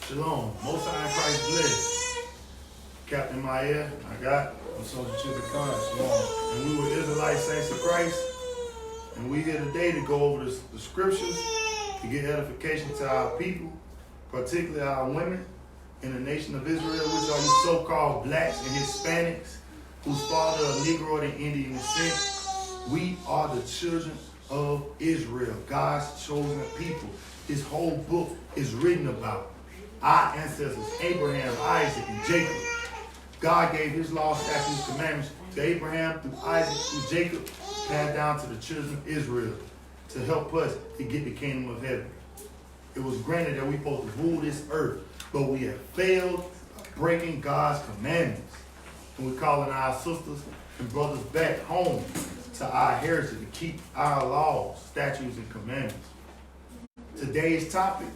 Shalom. Most High in Christ bless. Captain Maya, I got I'm Soldier Chizikar. Shalom. And we were Israelite saints of Christ. And we here today to go over the scriptures to get edification to our people, particularly our women in the nation of Israel, which are you so-called blacks and Hispanics, whose father are Negro or Indian descent. We are the children of Israel, God's chosen people. This whole book is written about our ancestors, Abraham, Isaac, and Jacob. God gave his law, statutes, commandments to Abraham, through Isaac, through Jacob, passed down to the children of Israel to help us to get the kingdom of heaven. It was granted that we're supposed to rule this earth, but we have failed by breaking God's commandments. And we're calling our sisters and brothers back home to our heritage to keep our laws, statutes, and commandments. Today's topic,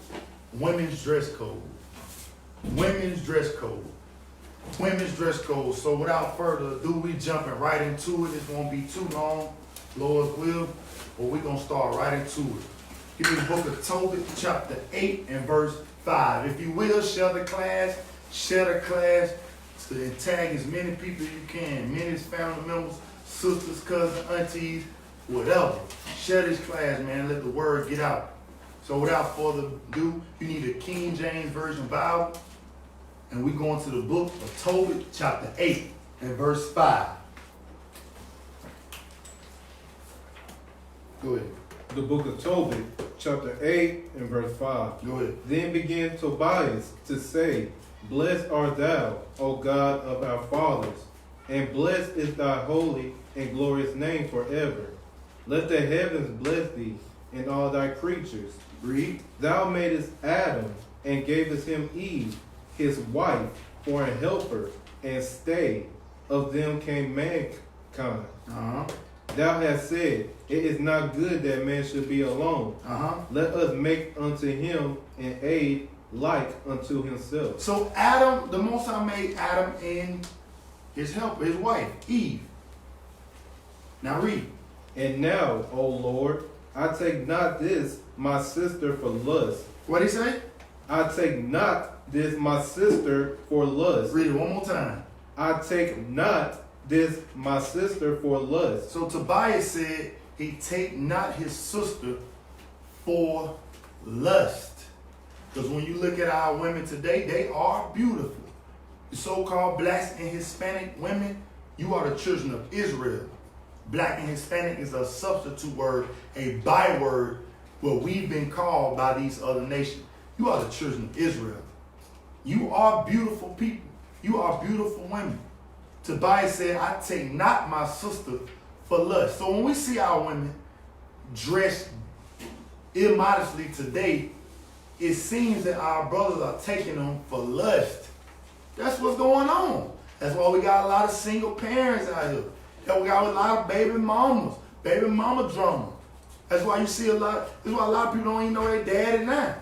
women's dress code. Women's dress code. Women's dress code. So without further ado, we jumping right into it. It won't be too long, Lord's will, but we're going to start right into it. Give me the book of Tobit, chapter 8 and verse 5. If you will, share the class to tag as many people as you can, many family members, sisters, cousins, aunties, whatever. Share this class, man. Let the word get out. So without further ado, you need a King James Version Bible. And we go into the book of Tobit, chapter 8 and verse 5. Go ahead. The book of Tobit, chapter 8 and verse 5. Go ahead. Then began Tobias to say, Blessed art thou, O God of our fathers, and blessed is thy holy and glorious name forever. Let the heavens bless thee, and all thy creatures. Read. Thou madest Adam, and gavest him Eve, his wife, for a helper and stay. Of them came mankind. Thou hast said, It is not good that man should be alone. Let us make unto him an aid like unto himself. So Adam, the Most High made Adam and his helper, his wife, Eve. Now read. And now, O Lord, I take not this my sister for lust. What did he say? I take not this my sister for lust. Read it one more time. I take not this my sister for lust. So Tobias said he take not his sister for lust. Because when you look at our women today, they are beautiful. The so-called blacks and Hispanic women, you are the children of Israel. Black and Hispanic is a substitute word, a byword, what we've been called by these other nations. You are the children of Israel. You are beautiful people. You are beautiful women. Tobias said, I take not my sister for lust. So when we see our women dressed immodestly today, it seems that our brothers are taking them for lust. That's what's going on. That's why we got a lot of single parents out here. That we got a lot of baby mamas, baby mama drama. That's why you see a lot. That's why a lot of people don't even know their daddy now.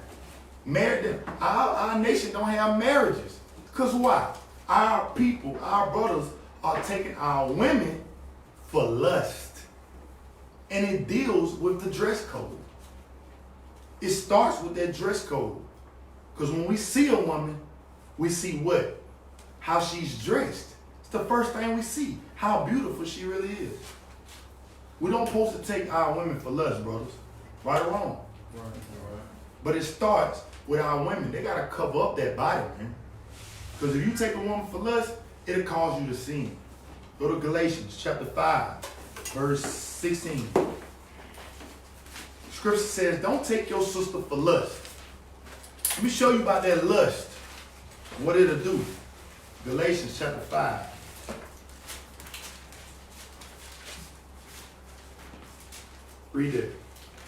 Married them. Our nation don't have marriages. Because why? Our people, our brothers are taking our women for lust. And it deals with the dress code. It starts with that dress code. Because when we see a woman, we see what? How she's dressed. It's the first thing we see. How beautiful she really is. We don't supposed to take our women for lust, brothers. Right or wrong. Right. But it starts with our women. They got to cover up that body, man. Because if you take a woman for lust, it'll cause you to sin. Go to Galatians chapter 5, verse 16. Scripture says, don't take your sister for lust. Let me show you about that lust. What it'll do. Galatians chapter 5. Read it.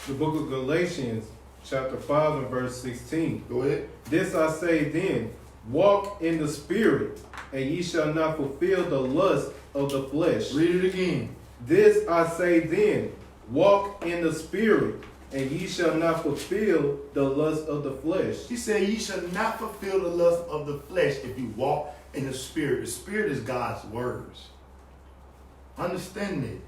The book of Galatians, chapter 5 and verse 16. Go ahead. This I say then, walk in the spirit, and ye shall not fulfill the lust of the flesh. Read it again. This I say then, walk in the spirit, and ye shall not fulfill the lust of the flesh. He said, ye shall not fulfill the lust of the flesh if you walk in the spirit. The spirit is God's words. Understand it.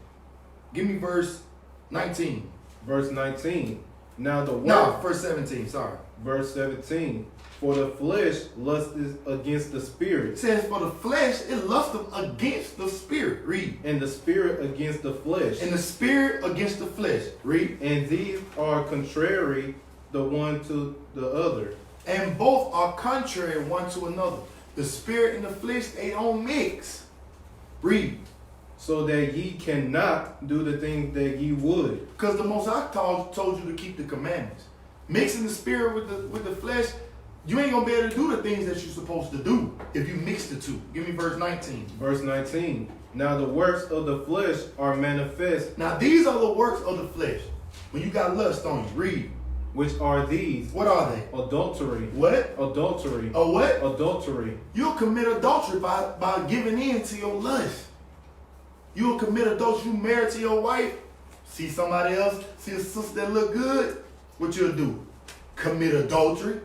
Give me verse 19. Verse 19. Now the No, verse 17, sorry. Verse 17. For the flesh lusteth against the spirit. It says, for the flesh, it lusteth against the spirit. Read. And the spirit against the flesh. And the spirit against the flesh. Read. And these are contrary the one to the other. And both are contrary one to another. The spirit and the flesh, they don't mix. Read. So that ye cannot do the things that ye would. Because the Most High told you to keep the commandments. Mixing the spirit with the flesh, you ain't going to be able to do the things that you're supposed to do if you mix the two. Give me verse 19. Verse 19. Now the works of the flesh are manifest. Now these are the works of the flesh. When you got lust on you, read. Which are these? What are they? Adultery. What? Adultery. A what? Adultery. You'll commit adultery by giving in to your lust. You'll commit adultery. You married to your wife. See somebody else, see a sister that look good. What you'll do? Commit adultery.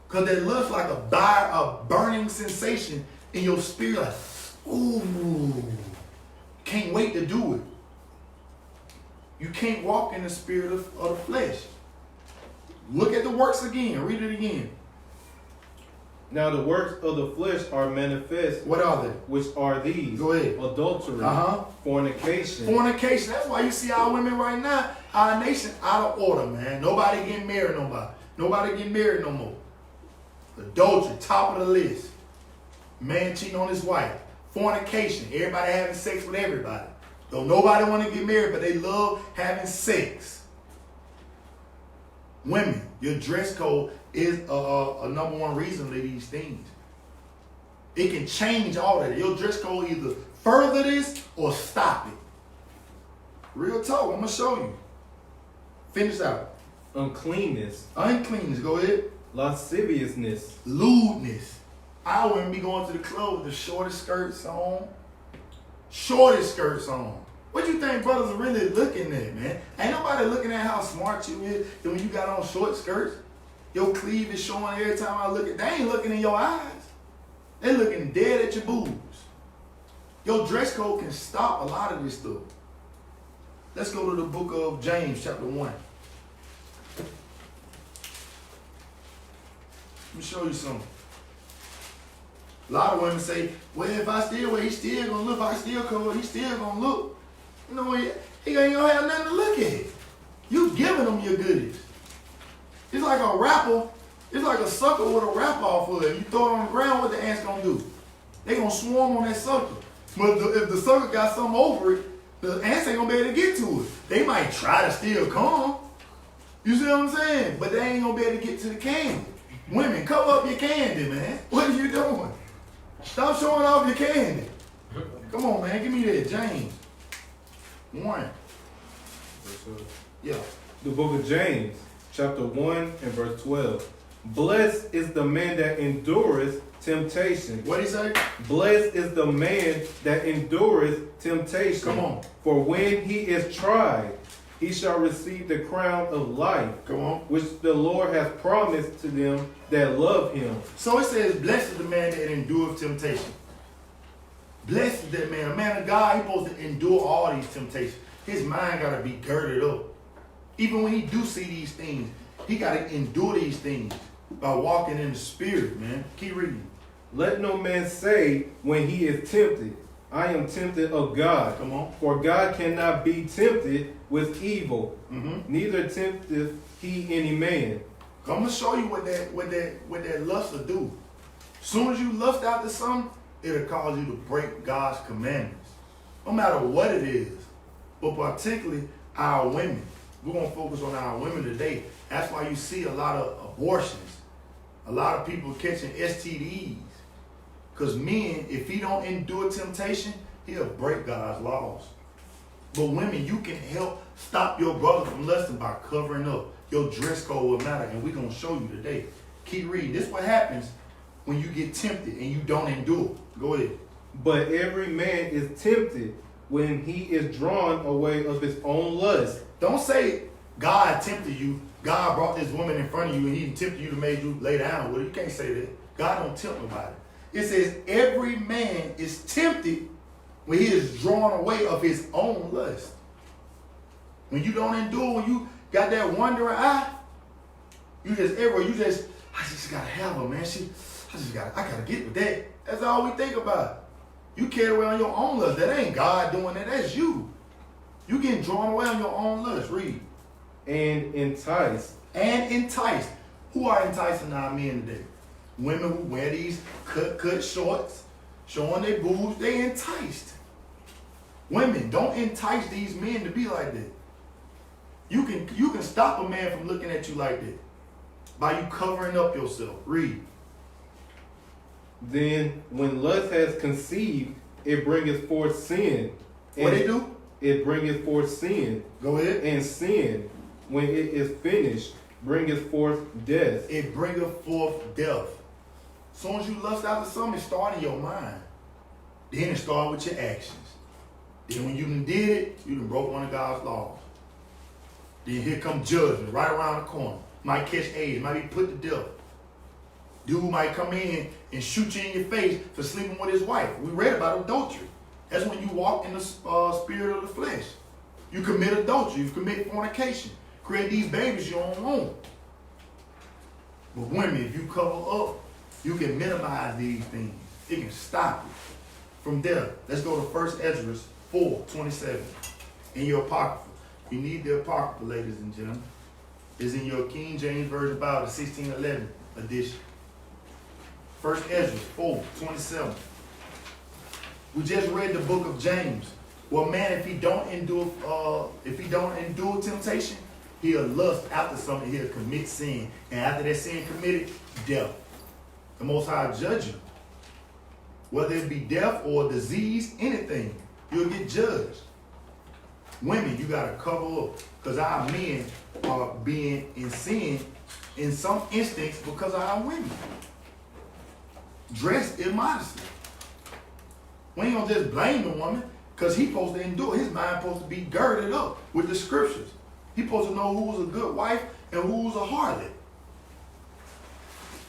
Because that lust like a burning sensation in your spirit. Like, ooh. Can't wait to do it. You can't walk in the spirit of the flesh. Look at the works again. Read it again. Now the works of the flesh are manifest. What are they? Which are these? Go ahead. Adultery. Fornication. Fornication. That's why you see our women right now, our nation out of order, man. Nobody getting married Nobody getting married no more. Adultery, top of the list. Man cheating on his wife. Fornication. Everybody having sex with everybody. Don't nobody want to get married, but they love having sex. Women, your dress code is a number one reason for these things. It can change all that. Your dress code either further this or stop it. Real talk, I'm going to show you. Finish out. Uncleanness. Uncleanness, go ahead. Lasciviousness. Lewdness. I wouldn't be going to the club with the shortest skirts on. Shortest skirts on. What you think brothers are really looking at, man? Ain't nobody looking at how smart you is than when you got on short skirts. Your cleave is showing every time I look at. They ain't looking in your eyes. They looking dead at your boobs. Your dress code can stop a lot of this stuff. Let's go to the book of James, chapter 1. Let me show you something. A lot of women say, well, if I still wear, he's still going to look. If I still cover, he's still going to look. You know, he ain't going to have nothing to look at. You giving them your goodies. It's like a rapper. It's like a sucker with a wrap off of it. You throw it on the ground, what the ants going to do? They going to swarm on that sucker. But if the sucker got something over it, the ants ain't going to be able to get to it. They might try to still come. You see what I'm saying? But they ain't going to be able to get to the candy. Women, cover up your candy, man. What are you doing? Stop showing off your candy. Come on, man. Give me that. James 1. Yeah. The book of James, chapter 1 and verse 12. Blessed is the man that endureth temptation. What did he say? Blessed is the man that endureth temptation. Come on. For when he is tried, he shall receive the crown of life. Come on. Which the Lord has promised to them that love him. So it says, blessed is the man that endureth temptation. Blessed is that man. A man of God, he's supposed to endure all these temptations. His mind got to be girded up. Even when he do see these things, he got to endure these things by walking in the spirit, man. Keep reading. Let no man say when he is tempted, I am tempted of God. Come on. For God cannot be tempted with evil, neither tempteth he any man. I'm gonna show you what that lust will do. As soon as you lust after something, it'll cause you to break God's commandments. No matter what it is. But particularly our women. We're gonna focus on our women today. That's why you see a lot of abortions. A lot of people catching STDs. Because men, if he don't endure temptation, he'll break God's laws. But women, you can help stop your brother from lusting by covering up. Your dress code will matter, and we're going to show you today. Keep reading. This is what happens when you get tempted and you don't endure. Go ahead. But every man is tempted when he is drawn away of his own lust. Don't say God tempted you. God brought this woman in front of you and he tempted you to make you lay down with her. You can't say that. God don't tempt nobody. It says every man is tempted when he is drawn away of his own lust. When you don't endure, when got that wandering eye, I just gotta have her, man. I gotta get with that. That's all we think about. You carry around your own lust. That ain't God doing that. That's you. You getting drawn away on your own lust. Read. And enticed. And enticed. Who are enticing our men today? Women who wear these cut shorts, showing their boobs. They enticed. Women, don't entice these men to be like that. You can stop a man from looking at you like that by you covering up yourself. Read. Then when lust has conceived, it bringeth forth sin. What they do? It bringeth forth sin. Go ahead. And sin, when it is finished, bringeth forth death. It bringeth forth death. As soon as you lust after something, it starts in your mind. Then it starts with your actions. Then when you done did it, you done broke one of God's laws. Then here comes judgment right around the corner. Might catch AIDS, might be put to death. Dude might come in and shoot you in your face for sleeping with his wife. We read about adultery. That's when you walk in the spirit of the flesh. You commit adultery, you commit fornication. Create these babies you don't want. But women, if you cover up, you can minimize these things. It can stop you from there. Let's go to 1 Ezra 4:27. In your apocrypha. You need the apocrypha, ladies and gentlemen. It's in your King James Version Bible, the 1611 edition. 1 Ezra 4:27. We just read the book of James. Well, man, if he don't endure temptation, he'll lust after something, he'll commit sin. And after that sin committed, death. The Most High judge you. Whether it be death or disease, anything, you'll get judged. Women, you got to cover up because our men are being in sin in some instance because of our women. Dress immodestly. We ain't gonna just blame the woman because he's supposed to endure. His mind supposed to be girded up with the scriptures. He's supposed to know who's a good wife and who's a harlot.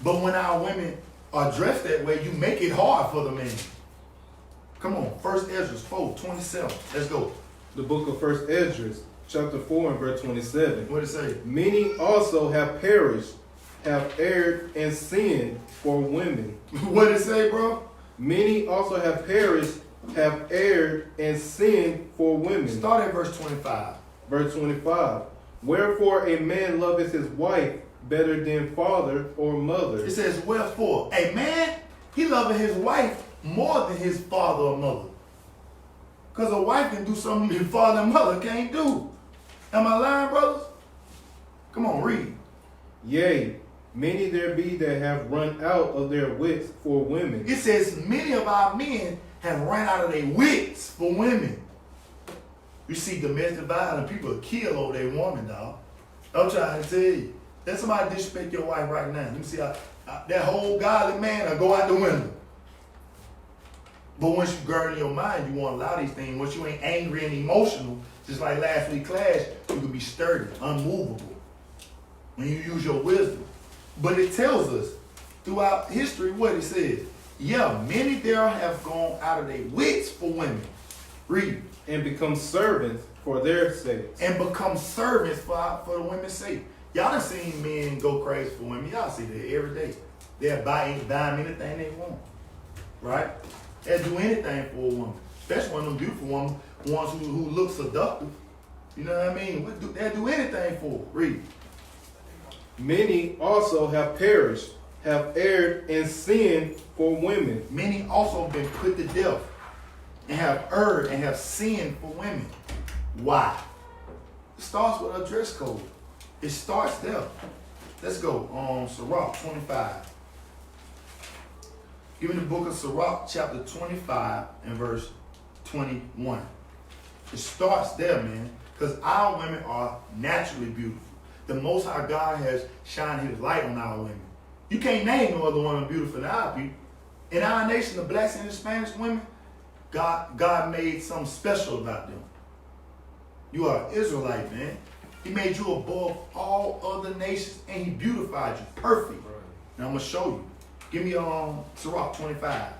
But when our women are dressed that way, you make it hard for the man. Come on, 1 Ezra 4:27. Let's go. The book of 1 Ezra, chapter 4 and verse 27. What it say? Many also have perished, have erred and sinned for women. What it say, bro? Many also have perished, have erred and sinned for women. Start at verse 25. Verse 25. Wherefore a man loveth his wife better than father or mother. It says, wherefore? A man, he loving his wife more than his father or mother. Because a wife can do something his father and mother can't do. Am I lying, brothers? Come on, read. Yea, many there be that have run out of their wits for women. It says many of our men have run out of their wits for women. You see domestic violence, people kill over their woman, dog. I'm trying to tell you. Let somebody disrespect your wife right now. Let me see how that whole godly man will go out the window. But once you gird in your mind, you won't allow these things. Once you ain't angry and emotional, just like last week's class, you can be sturdy, unmovable. When you use your wisdom. But it tells us throughout history what it says. Yeah, many there have gone out of their wits for women. Read. And become servants for their sakes. And become servants for the women's sake. Y'all done seen men go crazy for women. Y'all see that every day. They'll buy anything they want. Right? They'll do anything for a woman. Especially one of them beautiful ones who look seductive. You know what I mean? They'll do anything for her. Read. Many also have perished, have erred and sinned for women. Many also been put to death and have erred and have sinned for women. Why? It starts with a dress code. It starts there. Let's go on Sirach 25. Give me the book of Sirach chapter 25 and verse 21. It starts there, man, because our women are naturally beautiful. The Most High God has shined his light on our women. You can't name no other woman beautiful than our people. In our nation, the blacks and the Spanish women, God made something special about them. You are an Israelite, man. He made you above all other nations, and he beautified you perfect. Right. And I'm going to show you. Give me Sirach 25.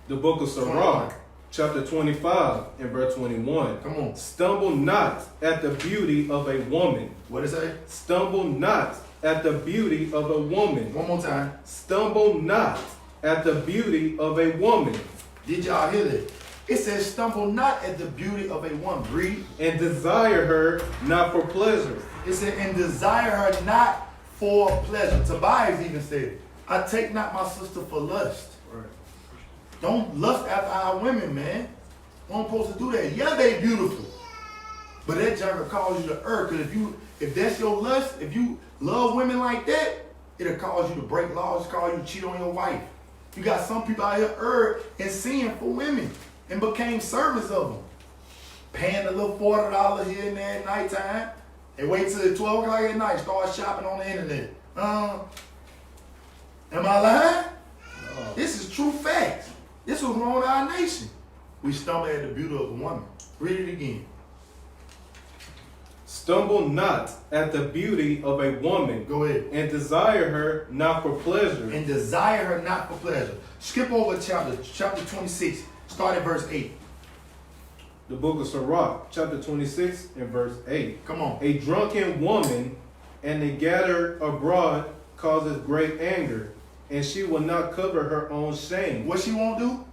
The book of Sirach, chapter 25 and verse 21. Come on. Stumble not at the beauty of a woman. What is that? Stumble not at the beauty of a woman. One more time. Stumble not at the beauty of a woman. Did y'all hear that? It says, stumble not at the beauty of a woman. Read. And desire her not for pleasure. It said, and desire her not for pleasure. Tobias even said, I take not my sister for lust. Right. Don't lust after our women, man. We don't supposed to do that. Yeah, they beautiful. But that junk will cause you to err. Because if that's your lust, if you love women like that, it'll cause you to break laws, cause you to cheat on your wife. You got some people out here erred and sin for women and became servants of them. Paying a little $40 here and there at nighttime. And wait till 12 o'clock at night, start shopping on the internet. Am I lying? No. This is true facts. This was wrong with our nation. We stumble at the beauty of a woman. Read it again. Stumble not at the beauty of a woman. Go ahead. And desire her not for pleasure. And desire her not for pleasure. Skip over chapter 26. Start at verse 8. The book of Sirach, chapter 26 and verse 8. Come on. A drunken woman and a gatherer abroad causes great anger, and she will not cover her own shame. What she won't do?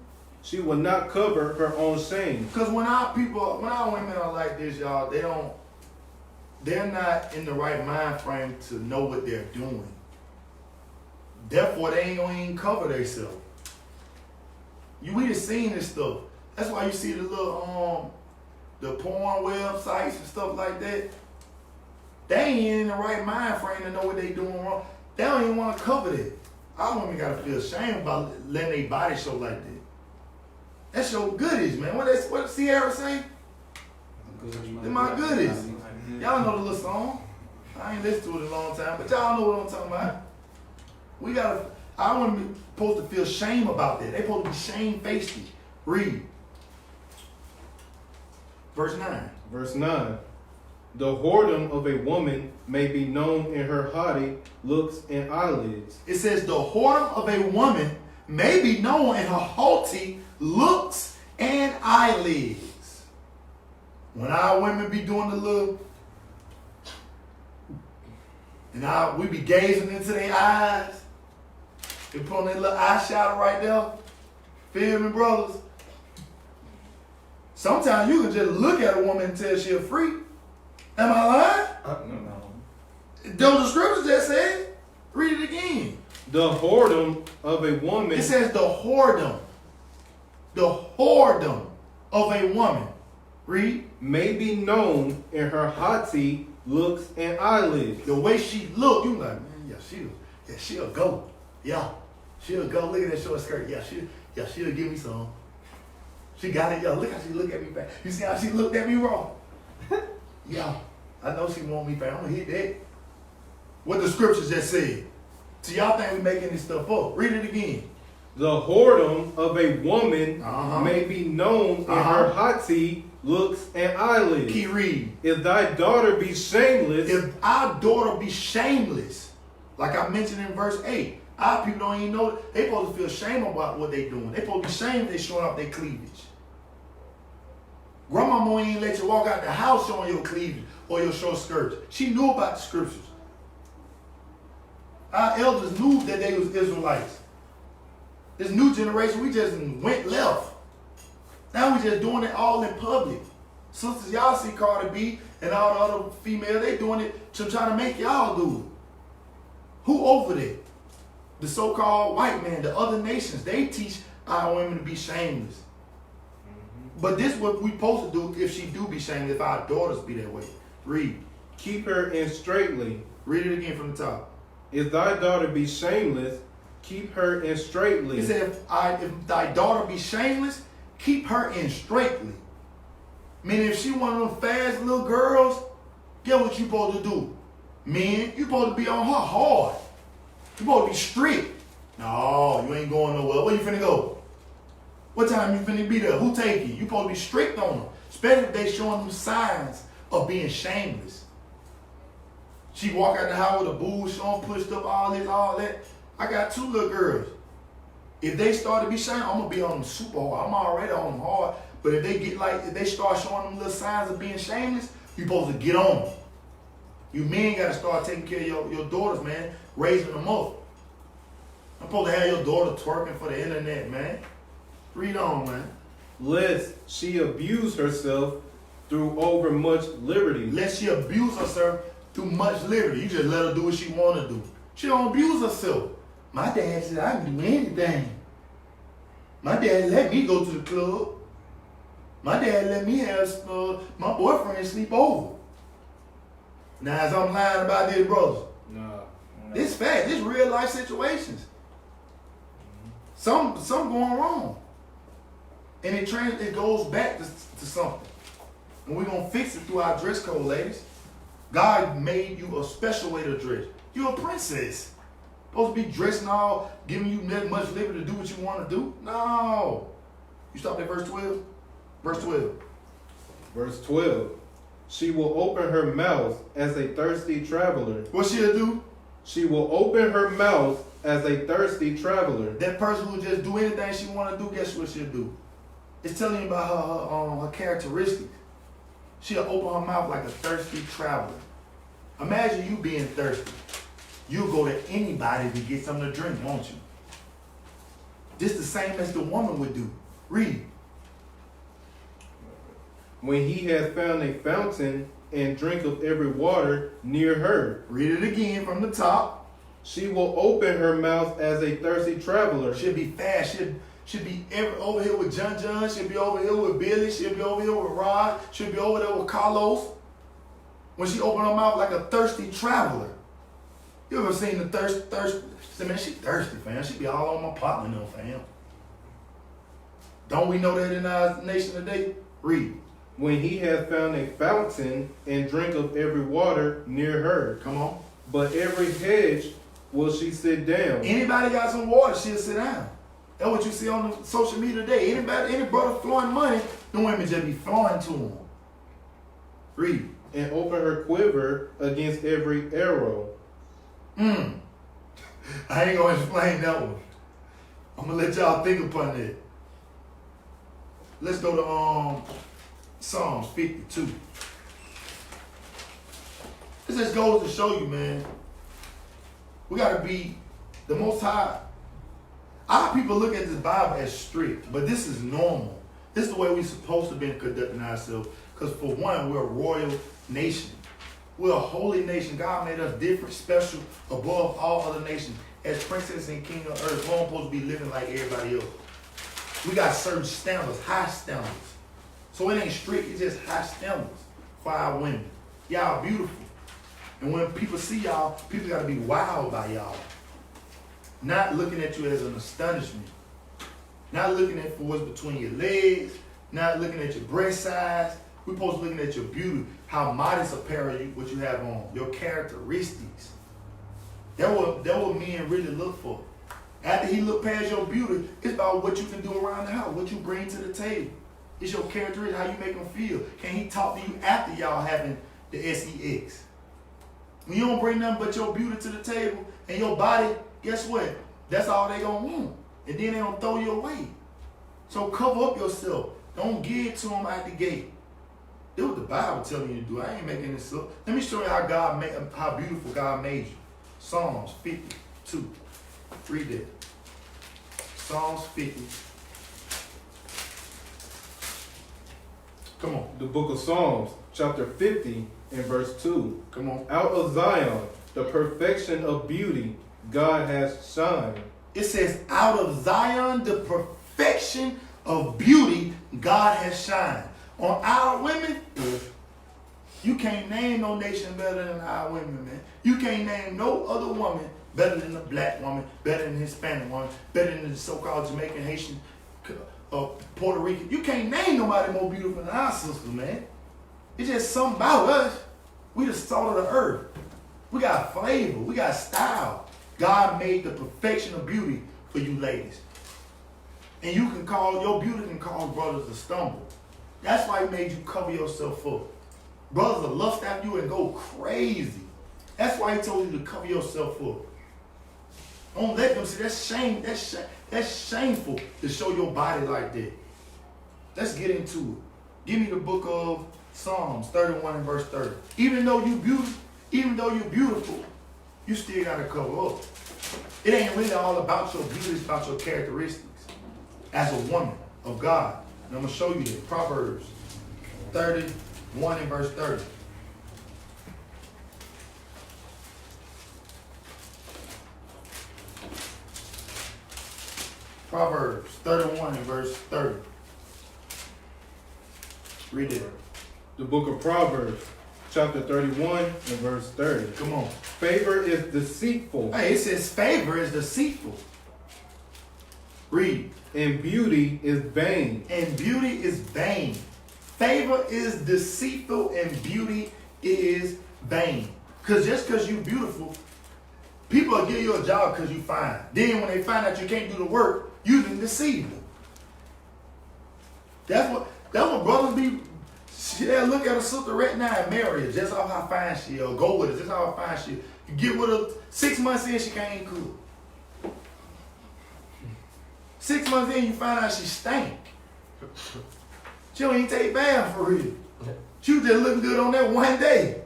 She will not cover her own shame. Because when our women are like this, y'all, they're not in the right mind frame to know what they're doing. Therefore, they ain't gonna even cover themselves. We just seen this stuff. That's why you see the little the porn websites and stuff like that. They ain't in the right mind frame to know what they doing wrong. They don't even want to cover that. Our women gotta feel ashamed about letting their body show like that. That's your goodies, man. What Sierra say? They're my goodies. Y'all know the little song. I ain't listened to it in a long time, but y'all know what I'm talking about. I want to be supposed to feel shame about that. They supposed to be shamefaced. Read. Verse 9. Verse 9. The whoredom of a woman may be known in her haughty looks and eyelids. It says the whoredom of a woman may be known in her haughty looks and eyelids. When our women be doing the little, and we be gazing into their eyes, they put on their little eyeshadow right there. Feel me, brothers? Sometimes you can just look at a woman and tell she's a freak. Am I lying? No. Don't the scriptures just say? Read it again. The whoredom of a woman. It says the whoredom. The whoredom of a woman. Read. May be known in her haughty looks and eyelids. The way she look, you like, man, she'll go. Yeah, she'll go. Look at that short skirt. She'll give me some. She got it. Yo, look how she look at me back. You see how she looked at me wrong? Yeah, I know she want me back. I'm gonna hit that. What the scriptures just said. So y'all think we making this stuff up. Read it again. The whoredom of a woman may be known in her haughty looks and eyelids. Keep reading. If thy daughter be shameless. If our daughter be shameless, like I mentioned in verse 8, our people don't even know. They supposed to feel shame about what they doing. They supposed to be ashamed they showing off their cleavage. Grandma won't even let you walk out the house showing your cleavage or your short skirts. She knew about the scriptures. Our elders knew that they was Israelites. This new generation, we just went left. Now we just doing it all in public. Sisters, y'all see Cardi B and all the other females, they doing it to try to make y'all do it. Who over there? The so-called white man, the other nations, they teach our women to be shameless. But this is what we supposed to do if she do be shameless, if our daughters be that way. Read. Keep her in straitly. Read it again from the top. If thy daughter be shameless, keep her in straitly. He said, if thy daughter be shameless, keep her in straitly. Meaning if she one of them fast little girls, get what you supposed to do. Men, you supposed to be on her hard. You supposed to be strict. No, you ain't going nowhere. Where you finna go? What time you finna be there? Who take you? You supposed to be strict on them. Especially if they showing them signs of being shameless. She walk out the house with a boob showing, pushed up, all that. I got 2 little girls. If they start to be shameless, I'm gonna be on them super hard. I'm already on them hard. But if they start showing them little signs of being shameless, you supposed to get on them. You men gotta start taking care of your daughters, man, raising them up. I'm supposed to have your daughter twerking for the internet, man. Read on, man. Lest she abuse herself through over much liberty. Lest she abuse herself through much liberty. You just let her do what she want to do. She don't abuse herself. My dad said I can do anything. My dad let me go to the club. My dad let me have my boyfriend sleep over. Now, as I'm lying about this, brothers, No. this fact, this real life situations. Some going wrong. And it goes back to something. And we're going to fix it through our dress code, ladies. God made you a special way to dress. You're a princess. Supposed to be dressing all, giving you that much liberty to do what you want to do? No. You stop at verse 12? Verse 12. Verse 12. She will open her mouth as a thirsty traveler. What she'll do? She will open her mouth as a thirsty traveler. That person who just do anything she want to do, guess what she'll do? It's telling you about her characteristics. She'll open her mouth like a thirsty traveler. Imagine you being thirsty. You'll go to anybody to get something to drink, won't you? Just the same as the woman would do. Read. When he has found a fountain and drink of every water near her. Read it again from the top. She will open her mouth as a thirsty traveler. She'll be fast. She'll be over here with John. She'll be over here with Billy. She'll be over here with Rod. She'll be over there with Carlos. When she open her mouth like a thirsty traveler. You ever seen the thirst? She said, man, she thirsty, fam. She be all on my partner now, fam. Don't we know that in our nation today? Read. When he has found a fountain and drink of every water near her. Come on. But every hedge will she sit down. Anybody got some water, she'll sit down. That's what you see on the social media today. Any brother flowing money, the women just be flowing to them. Read. And open her quiver against every arrow. I ain't gonna explain that one. I'm gonna let y'all think upon that. Let's go to Psalms 52. This just goes to show you, man, we gotta be the Most High. Our people look at this Bible as strict, but this is normal. This is the way we're supposed to be conducting ourselves. Because for one, we're a royal nation. We're a holy nation. God made us different, special, above all other nations. As princess and king of earth, we're not supposed to be living like everybody else. We got certain standards, high standards. So it ain't strict, it's just high standards for our women. Y'all beautiful. And when people see y'all, people got to be wowed by y'all. Not looking at you as an astonishment. Not looking at for what's between your legs. Not looking at your breast size. We're supposed to be looking at your beauty, how modest apparel what you have on, your characteristics. That's what men really look for. After he look past your beauty, it's about what you can do around the house, what you bring to the table. It's your characteristics, how you make him feel. Can he talk to you after y'all having the sex? When you don't bring nothing but your beauty to the table and your body, guess what? That's all they gonna want. And then they gonna throw you away. So cover up yourself. Don't give it to them out the gate. That's what the Bible telling you to do. I ain't making this up. Let me show you how beautiful God made you. Psalms 52. Read that. Psalms 50. Come on. The book of Psalms, chapter 50 and verse 2. Come on. Out of Zion, the perfection of beauty, God has shined. It says, out of Zion, the perfection of beauty, God has shined. On our women, you can't name no nation better than our women, man. You can't name no other woman better than the black woman, better than the Hispanic woman, better than the so-called Jamaican, Haitian, Puerto Rican. You can't name nobody more beautiful than our sister, man. It's just something about us. We the salt of the earth. We got flavor. We got style. God made the perfection of beauty for you ladies. And you can call, your beauty can cause brothers to stumble. That's why he made you cover yourself up. Brothers will lust after you and go crazy. That's why he told you to cover yourself up. Don't let them see. That's shame. That's shameful to show your body like that. Let's get into it. Give me the book of Psalms 31 and verse 30. Even though you're beautiful, you still gotta cover up. It ain't really all about your beauty, it's about your characteristics as a woman of God. And I'm gonna show you this. Proverbs 31 and verse 30. Proverbs 31 and verse 30. Read it. The book of Proverbs, chapter 31 and verse 30. Come on. Favor is deceitful. Hey, it says favor is deceitful. Read. And beauty is vain. And beauty is vain. Favor is deceitful and beauty is vain. Because just because you're beautiful, people will give you a job because you fine. Then when they find out you can't do the work, you can deceive them. That's what brothers be. Yeah, look at a sister right now and marry her just off how fine she is, or go with her just how fine she is. You get with her 6 months in, she can't even cook. 6 months in, you find out she stank. She don't even take bath for real. She was just looking good on that one day.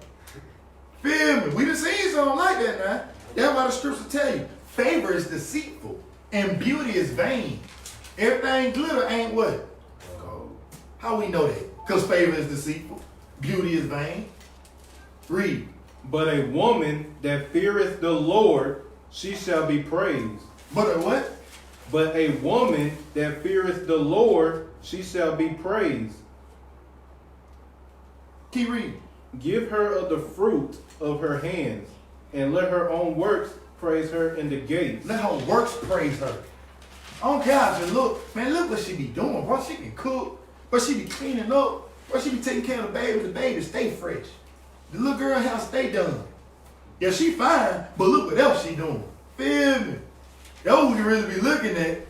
Feel me? We done seen something like that now. That's why the scripture tell you, favor is deceitful and beauty is vain. Everything glitter ain't what? Gold. How we know that? Because favor is deceitful, beauty is vain. Read. But a woman that feareth the Lord, she shall be praised. But a what? But a woman that feareth the Lord, she shall be praised. Keep reading. Give her of the fruit of her hands, and let her own works praise her in the gates. Let her works praise her. I don't care how she look. Man, look what she be doing, bro. She can cook. But she be cleaning up. But she be taking care of the baby. The baby stay fresh. The little girl house stay done. Yeah, she fine, but look what else she doing. Feel me? That's what we can really be looking at.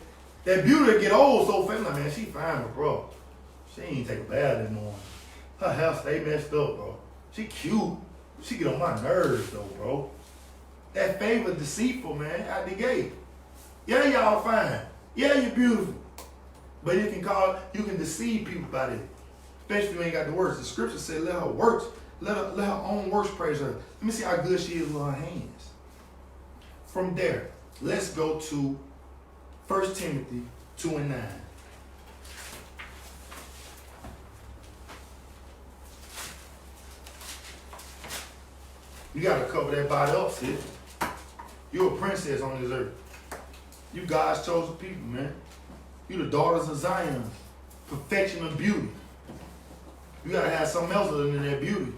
That beauty get old so fast. Like, man, she fine, but bro, she ain't take a bath this morning. Her house stay messed up, bro. She cute. She get on my nerves though, bro. That favor deceitful, man, out the gate. Yeah, y'all fine. Yeah, you're beautiful. But you can deceive people by it. Especially if you ain't got the works. The scripture said, let her works, let her own works praise her. Let me see how good she is with her hands. From there, let's go to 1 Timothy 2 and 9. You gotta cover that body up, sis. You're a princess on this earth. You God's chosen people, man. You the daughters of Zion. Perfection of beauty. You gotta have something else other than that beauty.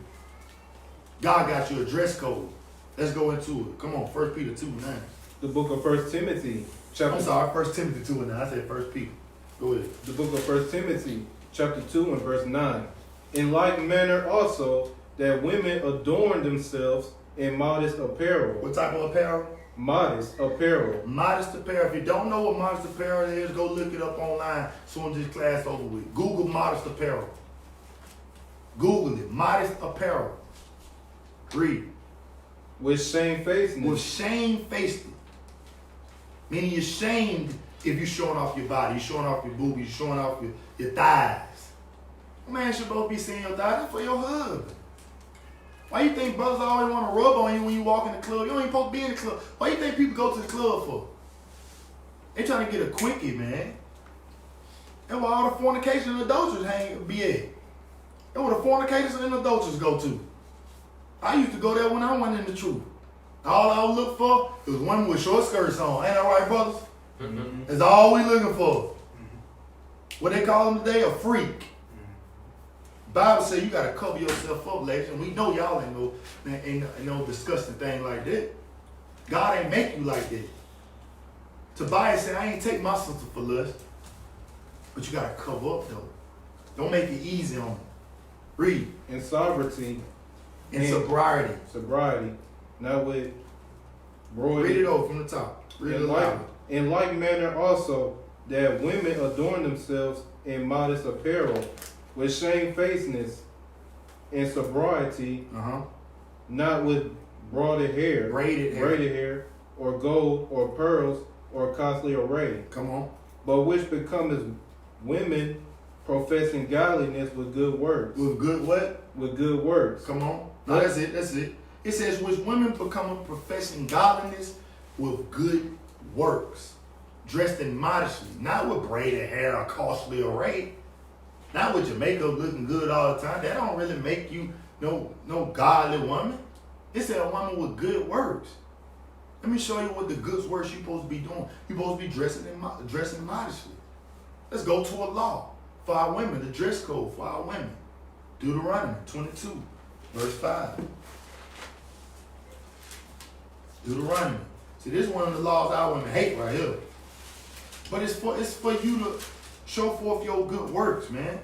God got you a dress code. Let's go into it. Come on, 1 Peter 2 and 9. The book of 1 Timothy. I'm sorry, 1 Timothy 2 and 9. I said 1 Peter. Go ahead. The book of 1 Timothy, chapter 2 and verse 9. In like manner also, that women adorn themselves in modest apparel. What type of apparel? Modest apparel. Modest apparel. If you don't know what modest apparel is, go look it up online as soon as this class over with. Google modest apparel. Google it. Modest apparel. Read. With shamefacedness. With shamefacedness. Meaning you're shamed if you're showing off your body. You're showing off your boobies. You're showing off your thighs. Man, should both be seeing your thighs. That's for your husband. Why you think brothers always want to rub on you when you walk in the club? You ain't supposed to be in the club. Why you think people go to the club for? They trying to get a quickie, man. That's where all the fornication and adulterers be at. That's where the fornicators and adulterers go to. I used to go there when I wasn't in the truth. All I would look for was women with short skirts on. Ain't that right, brothers? Mm-hmm. That's all we looking for. Mm-hmm. What they call them today? A freak. Bible says you gotta cover yourself up, ladies, and we know y'all ain't no disgusting thing like that. God ain't make you like that. Tobias said, I ain't take my sister for lust, but you gotta cover up though. Don't make it easy on them. Read. In sobriety. In sobriety. Sobriety. Not with broidery. Read it over from the top. Read it aloud. In like manner also, that women adorn themselves in modest apparel, with shamefacedness and sobriety, not with braided hair or gold, or pearls, or costly array. Come on. But which become as women professing godliness with good works. With good what? With good works. Come on. No, that's it. That's it. It says, which women become professing godliness with good works, dressed in modesty, not with braided hair or costly array, not with your makeup looking good all the time. That don't really make you no godly woman. It said a woman with good works. Let me show you what the good works you're supposed to be doing. You're supposed to be dressing modestly. Let's go to a law for our women, the dress code for our women. Deuteronomy 22, verse 5. Deuteronomy. See, this is one of the laws our women hate right here. But it's for you to show forth your good works, man.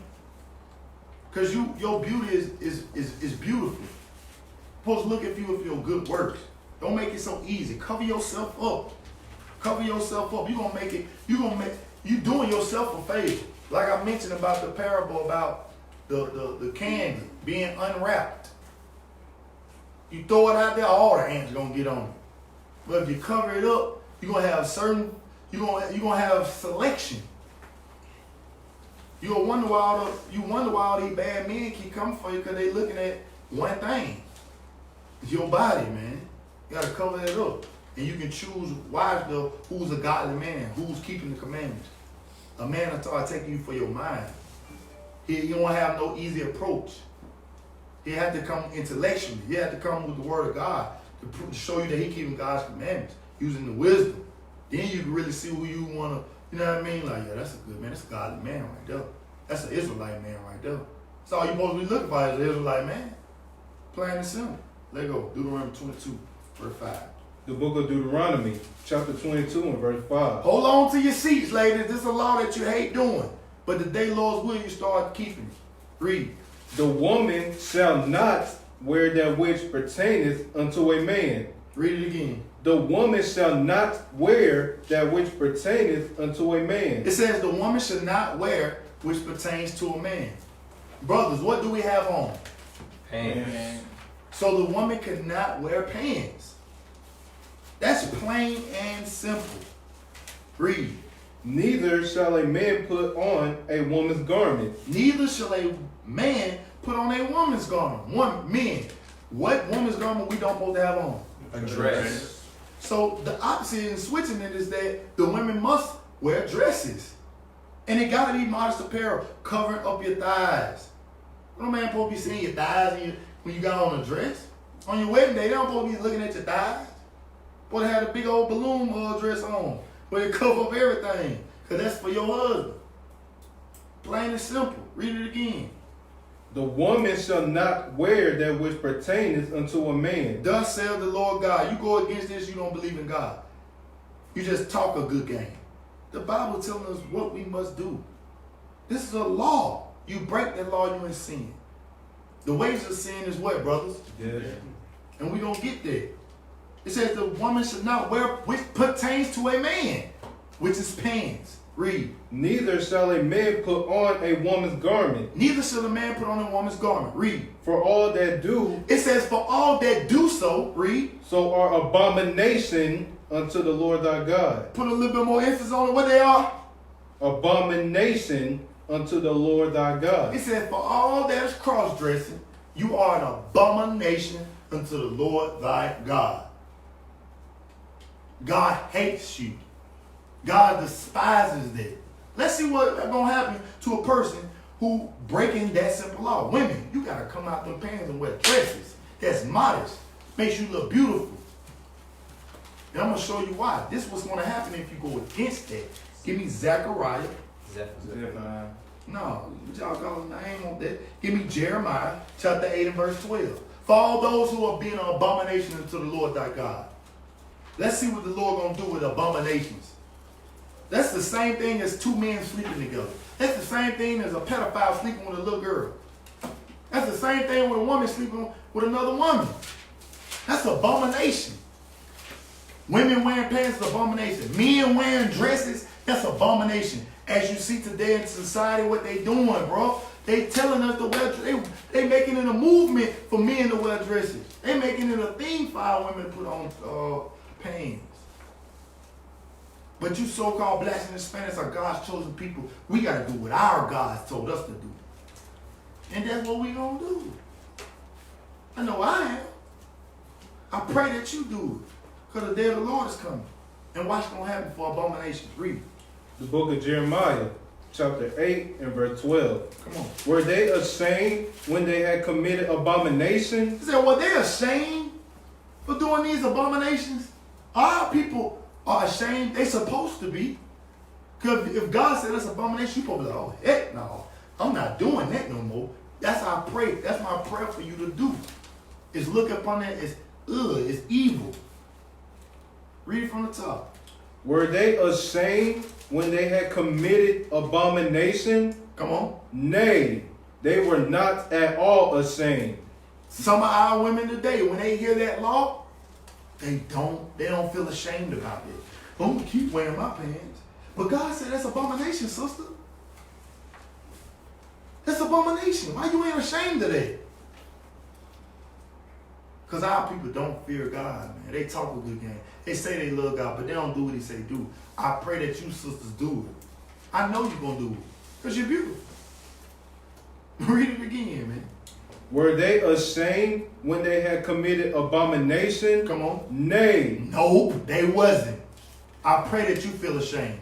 Because your beauty is beautiful. You're supposed to look at you with your good works. Don't make it so easy. Cover yourself up. Cover yourself up. You doing yourself a favor. Like I mentioned about the parable about the candy being unwrapped. You throw it out there, all the ants gonna get on it. But if you cover it up, you're gonna have have selection. You'll wonder why all these bad men keep coming for you, because they looking at one thing. It's your body, man. You gotta cover that up. And you can choose wisely who's a godly man, who's keeping the commandments. A man will start taking you for your mind. He won't have no easy approach. He had to come intellectually. He had to come with the word of God to show you that he keeping God's commandments, using the wisdom. Then you can really see who you want to, you know what I mean? Like, yeah, that's a good man. That's a godly man right there. That's an Israelite man right there. That's all you're supposed to be looking for is an Israelite man. Plain and simple. Let go. Deuteronomy 22, verse 5. The book of Deuteronomy, chapter 22 and verse 5. Hold on to your seats, ladies. This is a law that you hate doing. But the day Lord's will, you start keeping it. Read. The woman shall not wear that which pertaineth unto a man. Read it again. The woman shall not wear that which pertaineth unto a man. It says the woman should not wear which pertains to a man. Brothers, what do we have on? Pants. So the woman cannot wear pants. That's plain and simple. Read. Neither shall a man put on a woman's garment. Neither shall a man put on a woman's garment. Men. What woman's garment we don't supposed to have on? A dress. So the opposite in switching it is that the women must wear dresses. And it gotta be modest apparel, covering up your thighs. No man supposed to be seeing your thighs when you got on a dress. On your wedding day, they don't supposed to be looking at your thighs. Supposed to have a big old balloon dress on, where it cover up everything. Cause that's for your husband. Plain and simple. Read it again. The woman shall not wear that which pertaineth unto a man. Thus saith the Lord God. You go against this, you don't believe in God. You just talk a good game. The Bible is telling us what we must do. This is a law. You break that law, you're in sin. The wages of sin is what, brothers? Yes. And we're going to get there. It says the woman should not wear which pertains to a man, which is pants. Read. Neither shall a man put on a woman's garment. Neither shall a man put on a woman's garment. Read. For all that do. It says for all that do so. Read. So are abomination unto the Lord thy God. Put a little bit more emphasis on it. What they are? Abomination unto the Lord thy God. It says for all that is cross-dressing, you are an abomination unto the Lord thy God. God hates you. God despises that. Let's see what's going to happen to a person who breaking that simple law. Women, you got to come out them pants and wear dresses. That's modest. Makes you look beautiful. And I'm going to show you why. This is what's going to happen if you go against that. Give me Zechariah. Zephaniah. No, y'all calling I ain't want that. Give me Jeremiah chapter 8 and verse 12. For all those who are being an abomination unto the Lord thy God. Let's see what the Lord going to do with abominations. That's the same thing as two men sleeping together. That's the same thing as a pedophile sleeping with a little girl. That's the same thing with a woman sleeping with another woman. That's abomination. Women wearing pants is abomination. Men wearing dresses, that's abomination. As you see today in society, what they doing, bro. They telling us to wear, they making it a movement for men to wear dresses. They making it a thing for our women to put on pants. But you so-called blacks and Hispanics are God's chosen people. We got to do what our God told us to do. And that's what we going to do. I know I am. I pray that you do it. Because the day of the Lord is coming. And what's going to happen for abominations? Read. The book of Jeremiah, chapter 8 and verse 12. Come on. Were they ashamed when they had committed abomination? He said, were they ashamed for doing these abominations? Our people are ashamed. They supposed to be. Because if God said that's abomination, you probably like, oh, heck no. I'm not doing that no more. That's our prayer. That's my prayer for you to do. Is look upon it as, it's evil. Read it from the top. Were they ashamed when they had committed abomination? Come on. Nay, they were not at all ashamed. Some of our women today, when they hear that law, they don't feel ashamed about it. I'm gonna keep wearing my pants. But God said that's abomination, sister. That's abomination. Why you ain't ashamed of that? Because our people don't fear God, man. They talk a good game. They say they love God, but they don't do what he say do. I pray that you sisters do it. I know you're going to do it. Because you're beautiful. Read it again, man. Were they ashamed when they had committed abomination? Come on. Nay. Nope, they wasn't. I pray that you feel ashamed.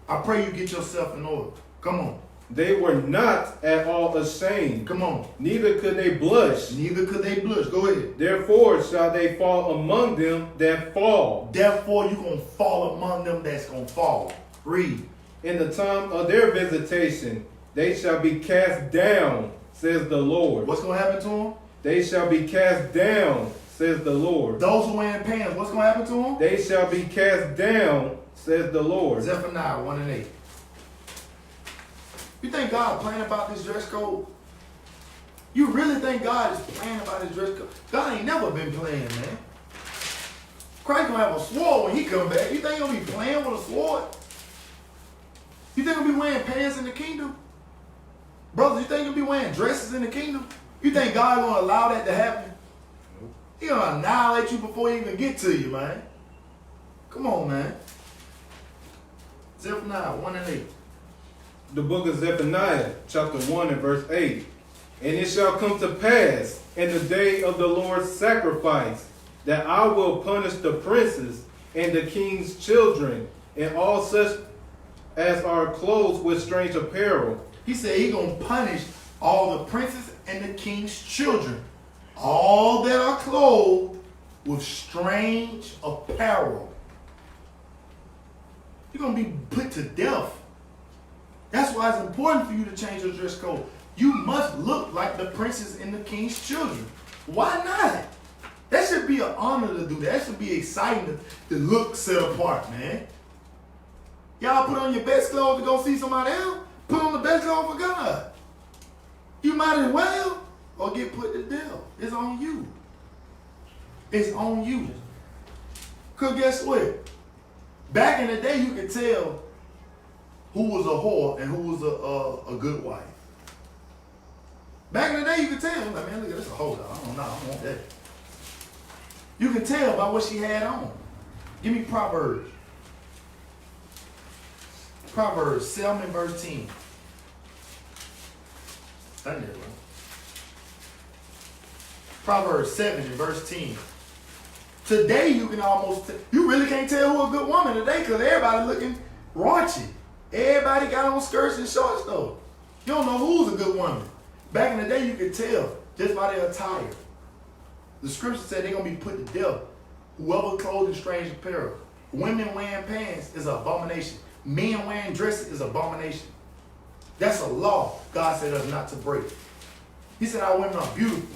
I pray you get yourself in order. Come on. They were not at all ashamed. Come on. Neither could they blush. Neither could they blush. Go ahead. Therefore shall they fall among them that fall. Therefore you're going to fall among them that's going to fall. Read. In the time of their visitation, they shall be cast down, says the Lord. What's going to happen to them? They shall be cast down, says the Lord. Those who wearing pants, what's going to happen to them? They shall be cast down, says the Lord. Zephaniah 1 and 8. You think God playing about this dress code? You really think God is playing about this dress code? God ain't never been playing, man. Christ gonna have a sword when he come back. You think he'll be playing with a sword? You think he'll be wearing pants in the kingdom? Brothers, you think he'll be wearing dresses in the kingdom? You think God gonna allow that to happen? He gonna annihilate you before he even get to you, man. Come on, man. Zephaniah 1 and 8. The book of Zephaniah, chapter 1 and verse 8. And it shall come to pass in the day of the Lord's sacrifice that I will punish the princes and the king's children and all such as are clothed with strange apparel. He said he gonna punish all the princes and the king's children, all that are clothed with strange apparel. You're gonna be put to death. That's why it's important for you to change your dress code. You must look like the princes and the king's children. Why not? That should be an honor to do that. That should be exciting to look set apart, man. Y'all put on your best clothes to go see somebody else. Put on the best clothes for God. You might as well or get put to death. It's on you. It's on you. Because guess what? Back in the day, you could tell who was a whore and who was a good wife. Back in the day, you could tell. Like, man, look at this, a whore. I don't know. I don't want that. You can tell by what she had on. Give me Proverbs. Proverbs 7 and verse 10. I did it, bro. Proverbs 7 and verse 10. Today you can almost, you really can't tell who a good woman today because everybody looking raunchy. Everybody got on skirts and shorts though. You don't know who's a good woman. Back in the day you could tell just by their attire. The scripture said they're going to be put to death. Whoever clothed in strange apparel. Women wearing pants is an abomination. Men wearing dresses is an abomination. That's a law God said us not to break. He said our women are beautiful.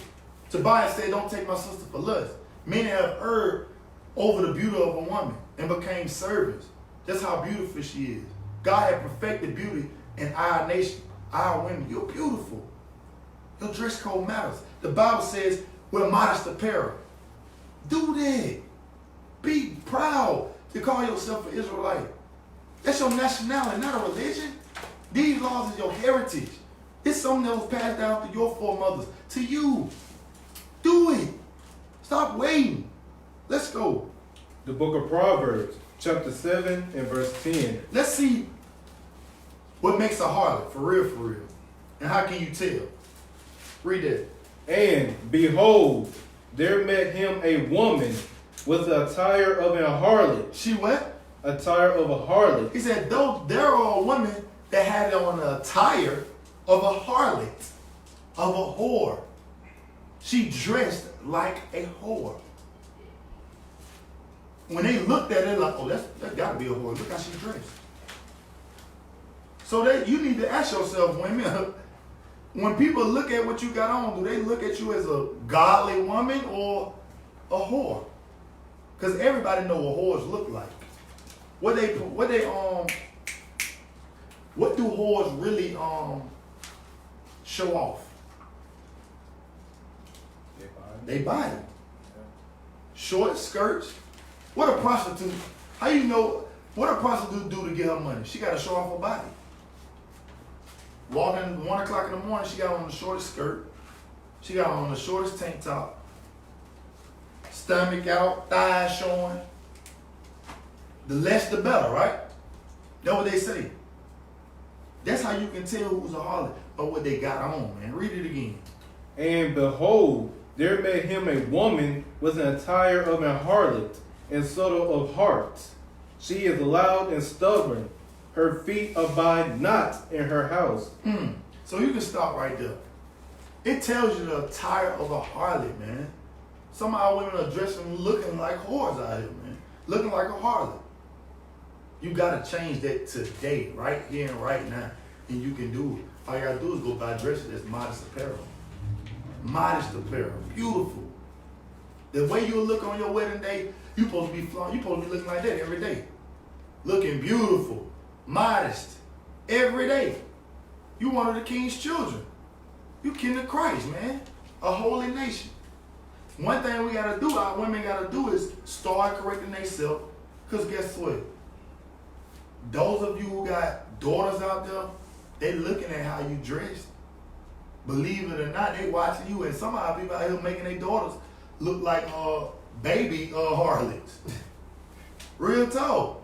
Tobias said, don't take my sister for lust. Many have erred over the beauty of a woman and became servants. That's how beautiful she is. God had perfected beauty in our nation, our women. You're beautiful. Your dress code matters. The Bible says wear modest apparel. Do that. Be proud to call yourself an Israelite. That's your nationality, not a religion. These laws are your heritage. It's something that was passed down through your foremothers to you. Do it. Stop waiting. Let's go. The book of Proverbs, chapter 7 and verse 10. Let's see what makes a harlot, for real. And how can you tell? Read it. And behold, there met him a woman with the attire of a harlot. She what? Attire of a harlot. He said, though there are women that had on the attire of a harlot, of a whore. She dressed like a whore. When they looked at it, like, oh, that got to be a whore. Look how she dressed. So you need to ask yourself, women, when people look at what you got on, do they look at you as a godly woman or a whore? Because everybody know what whores look like. What do whores really show off? They body. Short skirts. What a prostitute, how you know what a prostitute do to get her money? She got to show off her body. Walking 1 o'clock in the morning, she got on the shortest skirt. She got on the shortest tank top. Stomach out, thighs showing. The less the better, right? That's what they say. That's how you can tell who's a harlot by what they got on, man. Read it again. And behold, there met him a woman with an attire of a harlot and subtle of heart. She is loud and stubborn. Her feet abide not in her house. So you can stop right there. It tells you the attire of a harlot, man. Some of our women are dressing looking like whores out here, man. Looking like a harlot. You got to change that today, right here and right now. And you can do it. All you got to do is go buy dresses that's modest apparel. Modest apparel. Beautiful. The way you look on your wedding day, you supposed to be looking like that every day. Looking beautiful. Modest. Every day. You one of the king's children. You kin of Christ, man. A holy nation. One thing we got to do, our women got to do is start correcting themselves. Because guess what? Those of you who got daughters out there, they looking at how you dress. Believe it or not, they watching you. And some of our people out here making their daughters look like baby harlots. Real talk.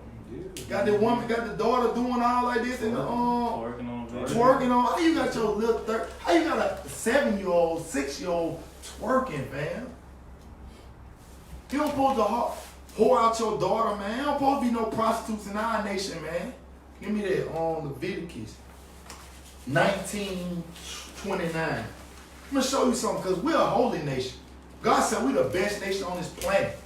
Got the woman, got the daughter doing all like this and twerking on. How you got your little how you got a 7-year-old, 6-year-old twerking, fam? You don't supposed to whore out your daughter, man. You don't supposed to be no prostitutes in our nation, man. Give me that on Leviticus 19:29. I'm gonna show you something because we're a holy nation. God said we're the best nation on this planet.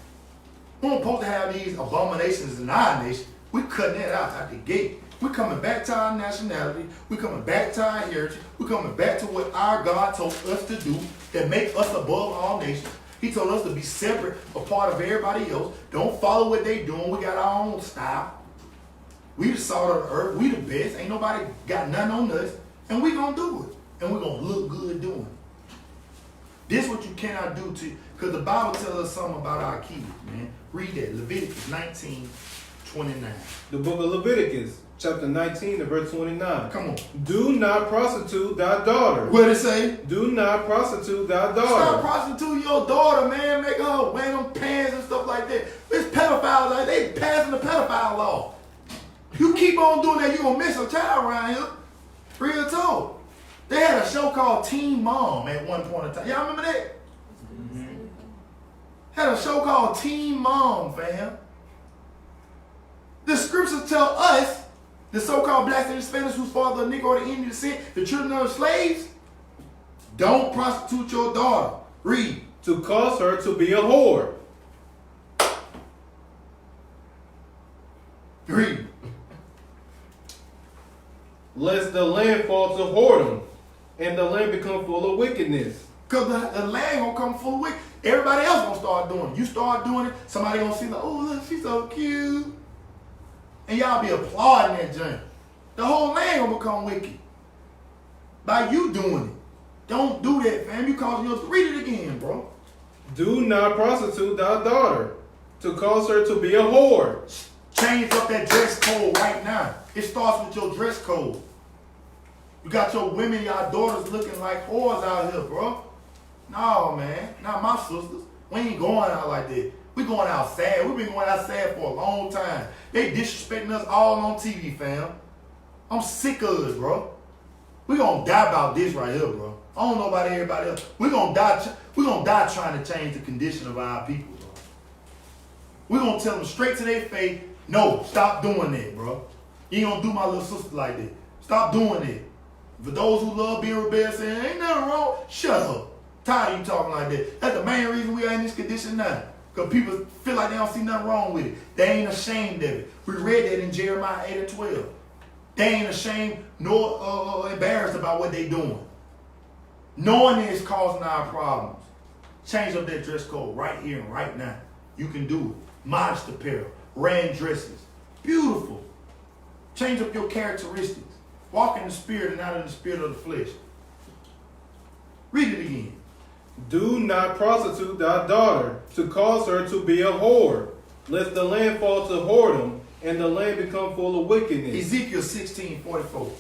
We don't supposed to have these abominations in our nation. We cutting that out at the gate. We're coming back to our nationality. We're coming back to our heritage. We're coming back to what our God told us to do that make us above all nations. He told us to be separate, a part of everybody else. Don't follow what they doing. We got our own style. We the salt of the earth. We the best. Ain't nobody got nothing on us. And we gonna do it. And we're gonna look good doing it. This is what you cannot do to, because the Bible tells us something about our kids, man. Read that, Leviticus 19:29. The book of Leviticus, chapter 19 and verse 29. Come on. Do not prostitute thy daughter. What it say? Do not prostitute thy daughter. Stop prostituting your daughter, man. Make her wear them pants and stuff like that. It's pedophiles, like they passing the pedophile law. You keep on doing that, you gonna miss a child around here. Real talk. They had a show called Teen Mom at one point in time. Y'all remember that? Mm-hmm. Had a show called Teen Mom, fam. The scriptures tell us, the so-called blacks and Hispanics whose father of Negro or the Indian descent, the children of slaves, don't prostitute your daughter. Read. To cause her to be a whore. Read. Lest the land fall to whoredom, and the land become full of wickedness. Because the land gonna come full of wickedness. Everybody else gonna start doing it. You start doing it, somebody gonna see like, oh look, she's so cute. And y'all be applauding that joint. The whole land gonna become wicked. By you doing it. Don't do that, fam. You causing yours. Read it again, bro. Do not prostitute thy daughter, to cause her to be a whore. Change up that dress code right now. It starts with your dress code. You got your women, y'all daughters looking like whores out here, bro. No, man. Not my sisters. We ain't going out like that. We going outside. We've been going outside for a long time. They disrespecting us all on TV, fam. I'm sick of it, bro. We gonna die about this right here, bro. I don't know about everybody else. We gonna die trying to change the condition of our people, bro. We gonna tell them straight to their face, no, stop doing that, bro. You ain't gonna do my little sister like that. Stop doing it. For those who love being rebellious, saying ain't nothing wrong, shut up. Tired of you talking like that. That's the main reason we are in this condition now. Because people feel like they don't see nothing wrong with it. They ain't ashamed of it. We read that in Jeremiah 8 and 12. They ain't ashamed nor embarrassed about what they doing. Knowing it's causing our problems. Change up that dress code right here and right now. You can do it. Modest apparel. Ran dresses. Beautiful. Change up your characteristics. Walk in the spirit and not in the spirit of the flesh. Read it again. Do not prostitute thy daughter, to cause her to be a whore, lest the land fall to whoredom, and the land become full of wickedness. Ezekiel 16:44.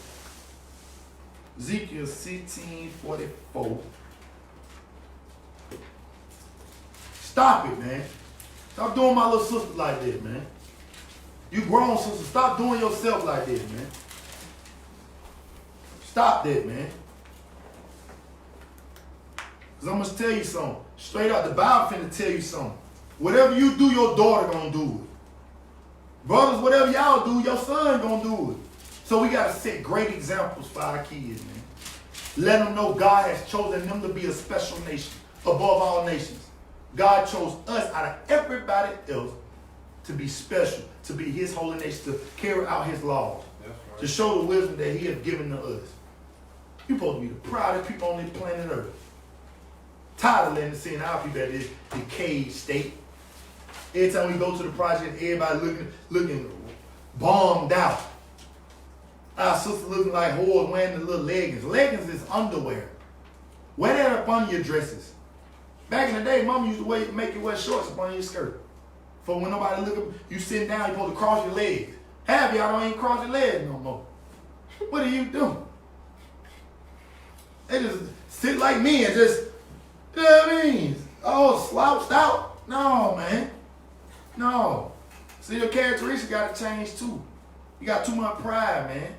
Ezekiel 16:44. Stop it, man. Stop doing my little sister like that, man. You grown sister, stop doing yourself like that, man. Stop that, man. Because I'm going to tell you something. Straight out, the Bible finna tell you something. Whatever you do, your daughter going to do it. Brothers, whatever y'all do, your son going to do it. So we got to set great examples for our kids, man. Let them know God has chosen them to be a special nation above all nations. God chose us out of everybody else to be special, to be his holy nation, to carry out his laws, right, to show the wisdom that he has given to us. You're supposed to be the proudest people on this planet Earth. Tired of letting seeing our people at this decayed state. Every time we go to the project, everybody looking bombed out. Our sister looking like whores wearing the little leggings. Leggings is underwear. Wear that up under your dresses. Back in the day, mama used to make you wear shorts up under your skirt. For when nobody look up, you sitting down, you're supposed to cross your legs. Half of y'all don't even cross your legs no more. What are you doing? They just sit like me and just, you know what I mean? Oh, slouched out? No, man. No. See, your characteristics got to change too. You got too much pride, man.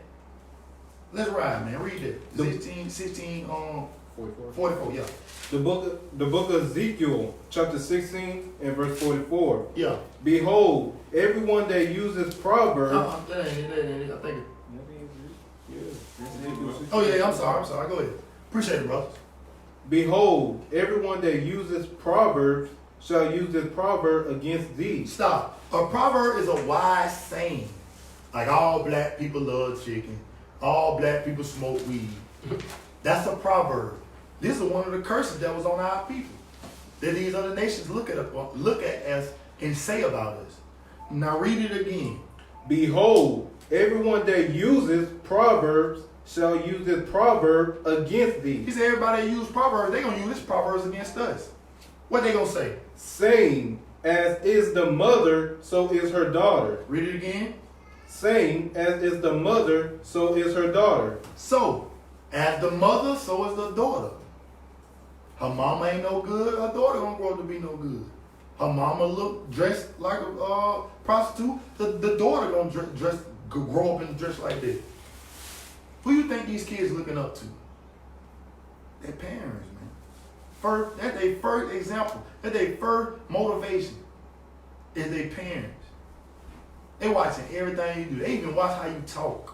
Let's ride, man. Read it. 44, yeah. The book of Ezekiel, chapter 16 and verse 44. Yeah. Behold, everyone that uses proverbs. I think Oh yeah, I'm sorry. Go ahead. Appreciate it, brother. Behold, everyone that uses proverbs shall use this proverb against thee. Stop. A proverb is a wise saying. Like all black people love chicken. All black people smoke weed. That's a proverb. This is one of the curses that was on our people. That these other nations look at us and say about us. Now read it again. Behold, everyone that uses proverbs shall use this proverb against thee. He said everybody that use proverbs, they're going to use this proverbs against us. What they going to say? Saying, as is the mother, so is her daughter. Read it again. Saying, as is the mother, so is her daughter. So, as the mother, so is the daughter. Her mama ain't no good, her daughter gonna grow up to be no good. Her mama look dressed like a prostitute, the daughter gonna grow up and dress like that. Who you think these kids looking up to? Their parents, man. That's their first example. That's their first motivation. Is their parents. They watching everything you do. They even watch how you talk.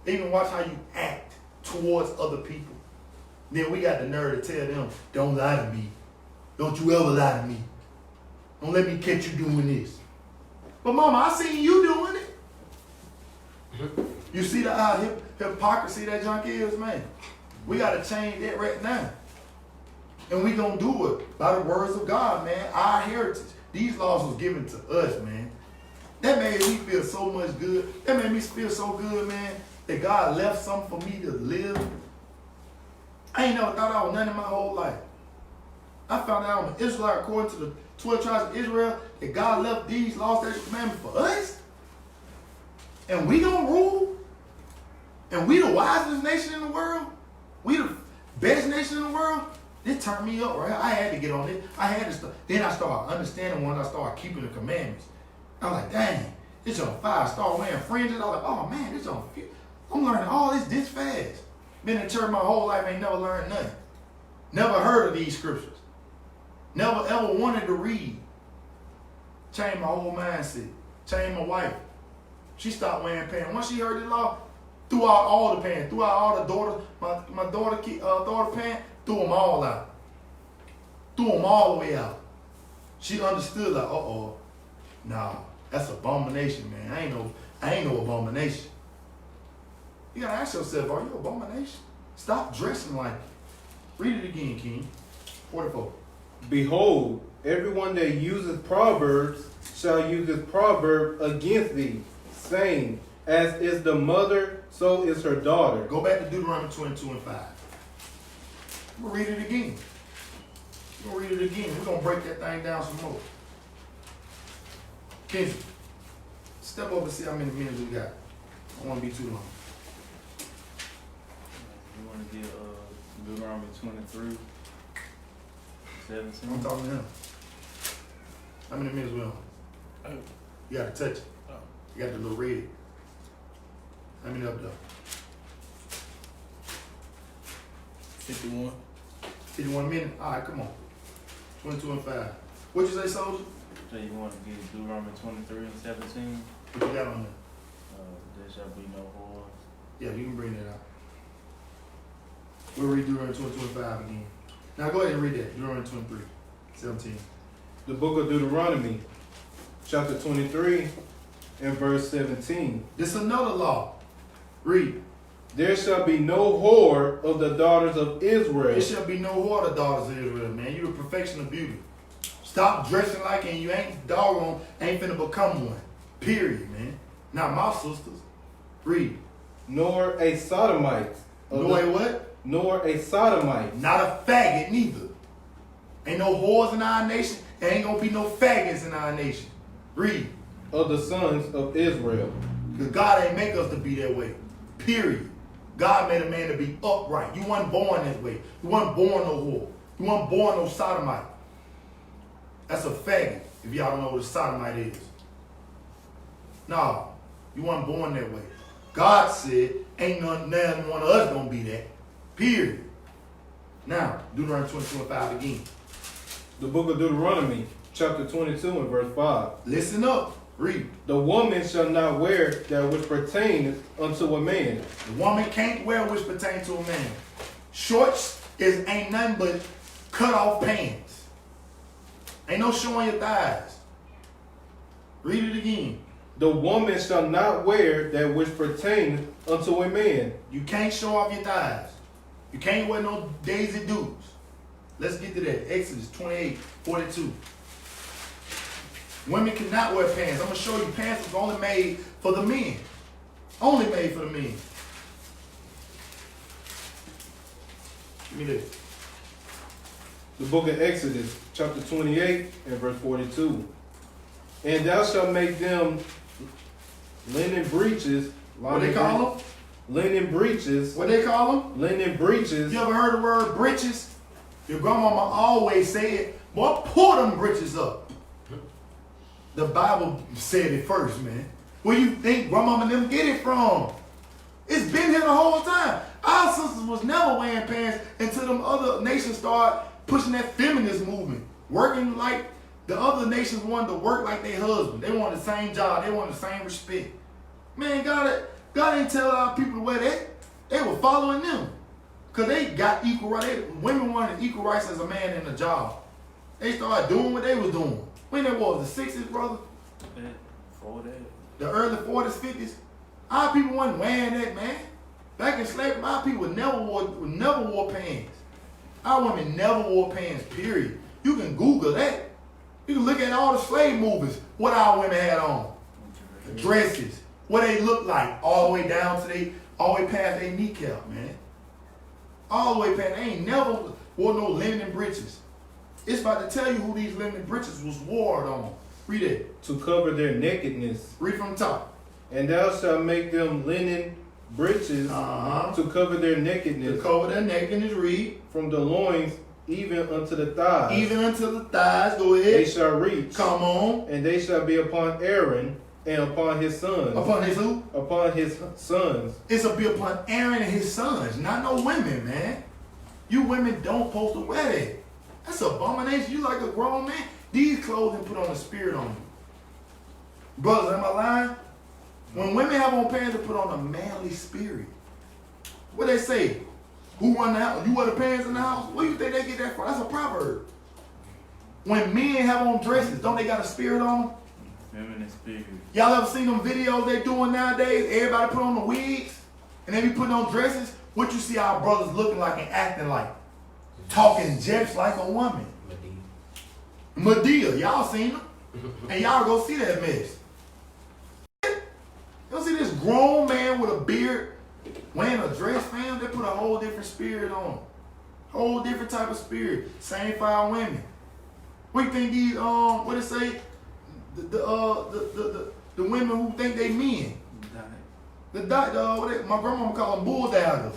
They even watch how you act towards other people. Then we got the nerve to tell them, don't lie to me. Don't you ever lie to me. Don't let me catch you doing this. But mama, I seen you doing it. You see the hypocrisy that junk is, man? We got to change that right now. And we going to do it by the words of God, man. Our heritage. These laws was given to us, man. That made me feel so much good. That made me feel so good, man, that God left something for me to live. I ain't never thought I was nothing in my whole life. I found out I'm an Israelite according to the 12 tribes of Israel, that God left these laws, statutes, commandments for us. And we gonna rule. And we the wisest nation in the world. We the best nation in the world. This turned me up, right? I had to get on it. I had to start. Then I started understanding once I started keeping the commandments. I'm like, dang, this on fire. I started wearing fringes. I was like, oh man, this on. I'm learning all this fast. Been in church my whole life, ain't never learned nothing. Never heard of these scriptures. Never ever wanted to read. Changed my whole mindset. Changed my wife. She stopped wearing pants. Once she heard the law, threw out all the pants. Threw out all the daughters. My daughter pants. Threw them all out. Threw them all the way out. She understood like, nah, that's abomination, man. I ain't no abomination. You gotta ask yourself, are you an abomination? Stop dressing like it. Read it again, King. 44. Behold, everyone that uses proverbs shall use this proverb against thee, saying, as is the mother, so is her daughter. Go back to Deuteronomy 22 and 5. We'll read it again. We're going to break that thing down some more. Kenzie, step over and see how many minutes we got. I don't want to be too long. You want to get Deuteronomy 23, 17? I'm talking to him. How many minutes we on? You got to touch it. You got the little red. How many up there? 51. 51 minutes? All right, come on. 22 and 5. What'd you say, soldier? So you want to get Deuteronomy 23 and 17? What you got on there? There shall be no whore. Yeah, you can bring that out. We'll read Deuteronomy 22 and 5 again. Now go ahead and read that. Deuteronomy 23, 17. The book of Deuteronomy, chapter 23 and verse 17. This is another law. Read. There shall be no whore of the daughters of Israel. There shall be no whore of the daughters of Israel, man. You the perfection of beauty. Stop dressing like it and you ain't doggone, ain't finna become one. Period, man. Not my sisters. Read. Nor a sodomite. Nor a what? Nor a sodomite. Not a faggot neither. Ain't no whores in our nation. There ain't gonna be no faggots in our nation. Read. Of the sons of Israel. Because God ain't make us to be that way. Period. God made a man to be upright. You weren't born this way. You weren't born no whore. You weren't born no sodomite. That's a faggot, if y'all don't know what a sodomite is. No, you weren't born that way. God said, ain't none one of us gonna be that. Period. Now, Deuteronomy 22 and 5 again. The book of Deuteronomy, chapter 22 and verse 5. Listen up. Read. The woman shall not wear that which pertaineth unto a man. The woman can't wear which pertain to a man. Shorts ain't nothing but cut off pants. Ain't no showing your thighs. Read it again. The woman shall not wear that which pertaineth unto a man. You can't show off your thighs. You can't wear no Daisy Dukes. Let's get to that. Exodus 28:42. Women cannot wear pants. I'm going to show you pants is only made for the men. Only made for the men. Give me this. The book of Exodus, chapter 28 and verse 42. And thou shalt make them linen breeches. What they call them? Linen breeches. What they call them? Linen breeches. You ever heard the word breeches? Your grandmama always said, boy, pull them breeches up. The Bible said it first, man. Where you think grandmama and them get it from? It's been here the whole time. Our sisters was never wearing pants until them other nations started pushing that feminist movement. Working like the other nations wanted to work like their husband. They wanted the same job. They wanted the same respect. Man, God ain't tell our people to wear that. They were following them. Because they got equal rights. Women wanted equal rights as a man in a job. They started doing what they was doing. When that was, the 60s, brother? Before that. The early 40s, 50s? Our people wasn't wearing that, man. Back in slavery, our people never wore pants. Our women never wore pants, period. You can Google that. You can look at all the slave movies, what our women had on. The dresses, what they looked like, all the way down to all the way past their kneecap, man. All the way past, they ain't never wore no linen breeches. It's about to tell you who these linen breeches was worn on. Read it. To cover their nakedness. Read from the top. And thou shalt make them linen breeches to cover their nakedness. To cover their nakedness, read. From the loins even unto the thighs. Even unto the thighs. Go They ahead. shall reach. Come on. And they shall be upon Aaron and upon his sons. Upon his who? Upon his sons. It's a be upon Aaron and his sons, not no women, man. You women don't supposed to wear that. That's an abomination. You like a grown man. These clothing put on the spirit on you. Brothers, am I lying? When women have on pants, they put on a manly spirit. What they say? Who run the house? You wear the pants in the house? Where do you think they get that from? That's a proverb. When men have on dresses, don't they got a spirit on them? Feminine spirit. Y'all ever seen them videos they doing nowadays? Everybody put on the wigs and they be putting on dresses. What you see our brothers looking like and acting like? Talking just like a woman. Medea. Y'all seen them? And y'all go see that mess. You see this grown man with a beard wearing a dress, fam? They put a whole different spirit on him. Whole different type of spirit. Same for our women. We think these what it say? The women who think they men. My grandmama call them bull daggers.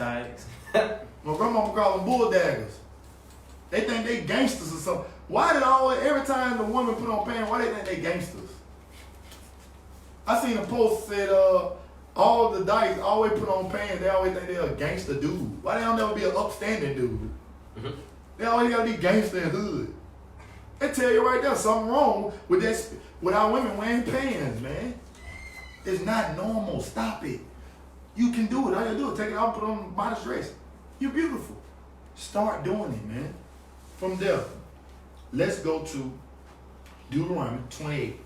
My grandmama call them bull daggers. They think they gangsters or something. Why did every time the woman put on pants, why they think they gangsters? I seen a post that said all the dykes always put on pants, they always think they're a gangster dude. Why they don't never be an upstanding dude? They always gotta be gangster and hood. They tell you right there something wrong with that with our women wearing pants, man. It's not normal. Stop it. You can do it. All you do is take it out and put on a modest dress. You're beautiful. Start doing it, man. From there, let's go to Deuteronomy 28,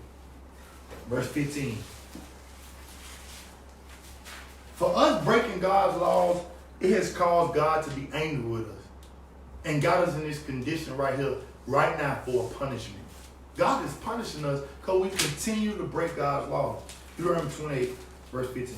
verse 15. For us breaking God's laws, it has caused God to be angry with us and got us in this condition right here, right now, for a punishment. God is punishing us because we continue to break God's laws. Deuteronomy 28, verse 15.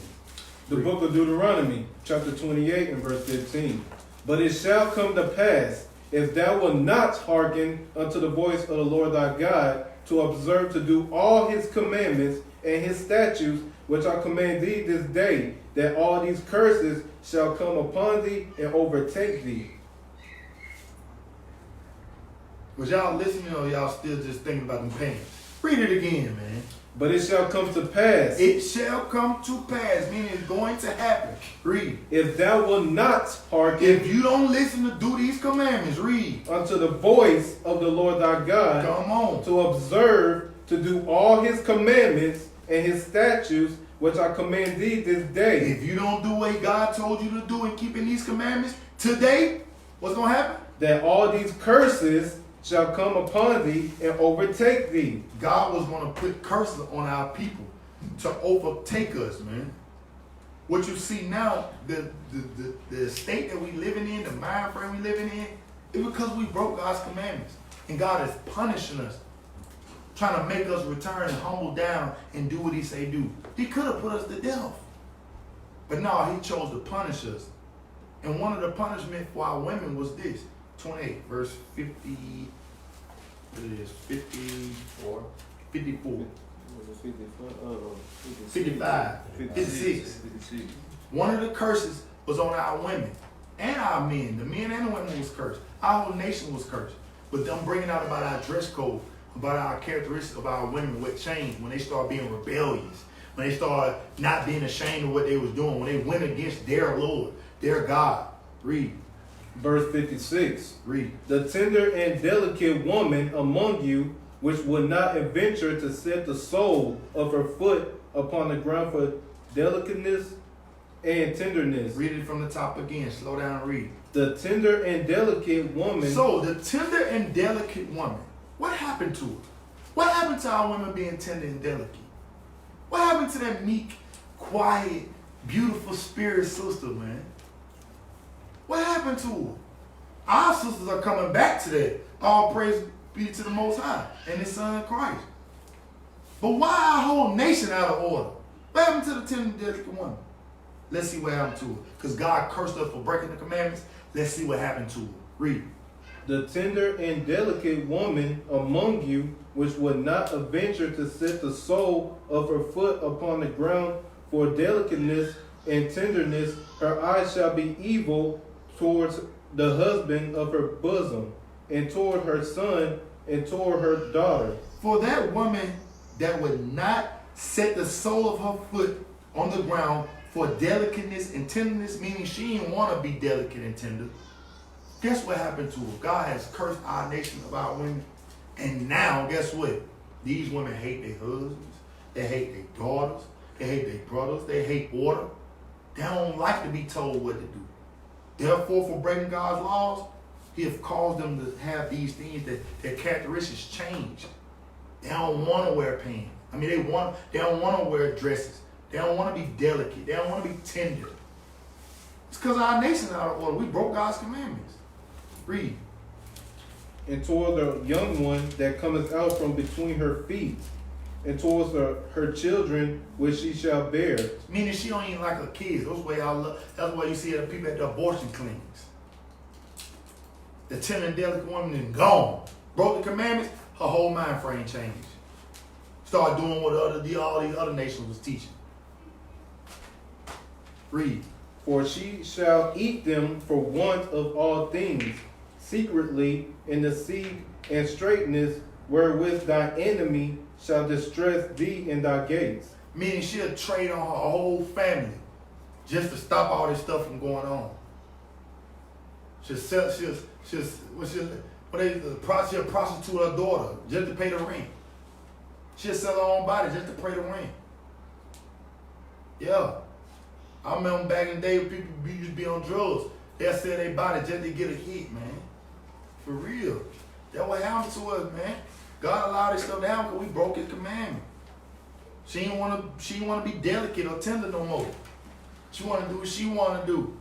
The book of Deuteronomy, chapter 28 and verse 15. But it shall come to pass, if thou wilt not hearken unto the voice of the Lord thy God, to observe to do all his commandments and his statutes, which I command thee this day, that all these curses shall come upon thee and overtake thee. Was y'all listening or y'all still just thinking about them pants? Read it again, man. But it shall come to pass. It shall come to pass, meaning it's going to happen. Read. If thou wilt not hearken. If you don't listen to do these commandments, read. Unto the voice of the Lord thy God. Come on. To observe to do all his commandments and his statutes, which I command thee this day. If you don't do what God told you to do in keeping these commandments today, what's going to happen? That all these curses shall come upon thee and overtake thee. God was going to put curses on our people to overtake us, man. What you see now, the state that we living in, the mind frame we living in, is because we broke God's commandments. And God is punishing us, trying to make us return and humble down and do what he say do. He could have put us to death. But no, he chose to punish us. And one of the punishments for our women was this. 28, verse 50, what it is, 54, 54, 55, 56. One of the curses was on our women and our men. The men and the women was cursed. Our whole nation was cursed. But them bringing out about our dress code, about our characteristics of our women, what changed when they started being rebellious, when they started not being ashamed of what they was doing, when they went against their Lord, their God. Read. Verse 56. Read. The tender and delicate woman among you, which would not adventure to set the sole of her foot upon the ground for delicateness and tenderness. Read it from the top again. Slow down and read. The tender and delicate woman. So, the tender and delicate woman, what happened to her? What happened to our women being tender and delicate? What happened to that meek, quiet, beautiful spirit sister, man? What happened to her? Our sisters are coming back to that. All praise be to the Most High and His Son Christ. But why our whole nation out of order? What happened to the tender and delicate woman? Let's see what happened to her. Because God cursed her for breaking the commandments. Let's see what happened to her. Read. The tender and delicate woman among you, which would not adventure to set the sole of her foot upon the ground for delicateness and tenderness, her eyes shall be evil towards the husband of her bosom, and toward her son, and toward her daughter. For that woman that would not set the sole of her foot on the ground for delicateness and tenderness, meaning she didn't want to be delicate and tender. Guess what happened to her? God has cursed our nation of our women. And now, guess what? These women hate their husbands. They hate their daughters. They hate their brothers. They hate order. They don't like to be told what to do. Therefore, for breaking God's laws, He has caused them to have these things that their characteristics change. They don't want to wear pants. I mean, they don't want to wear dresses. They don't want to be delicate. They don't want to be tender. It's because our nation is out of order. We broke God's commandments. Read. And toward the young one that cometh out from between her feet, and towards her children which she shall bear. Meaning she don't even like her kids. That's why you see the people at the abortion clinics. The tender and delicate woman is gone. Broke the commandments, her whole mind frame changed. Start doing what all these other nations was teaching. Read. For she shall eat them for want of all things, secretly in the seed and straightness wherewith thy enemy shall distress thee in thy gates. Meaning she'll trade on her whole family just to stop all this stuff from going on. She'll prostitute her daughter just to pay the rent. She'll sell her own body just to pay the rent. Yeah. I remember back in the day when people used to be on drugs. They'll sell their body just to get a hit, man. For real. That's what happened to us, man. God allowed this stuff to happen because we broke His commandment. She didn't want to be delicate or tender no more. She want to do what she want to do.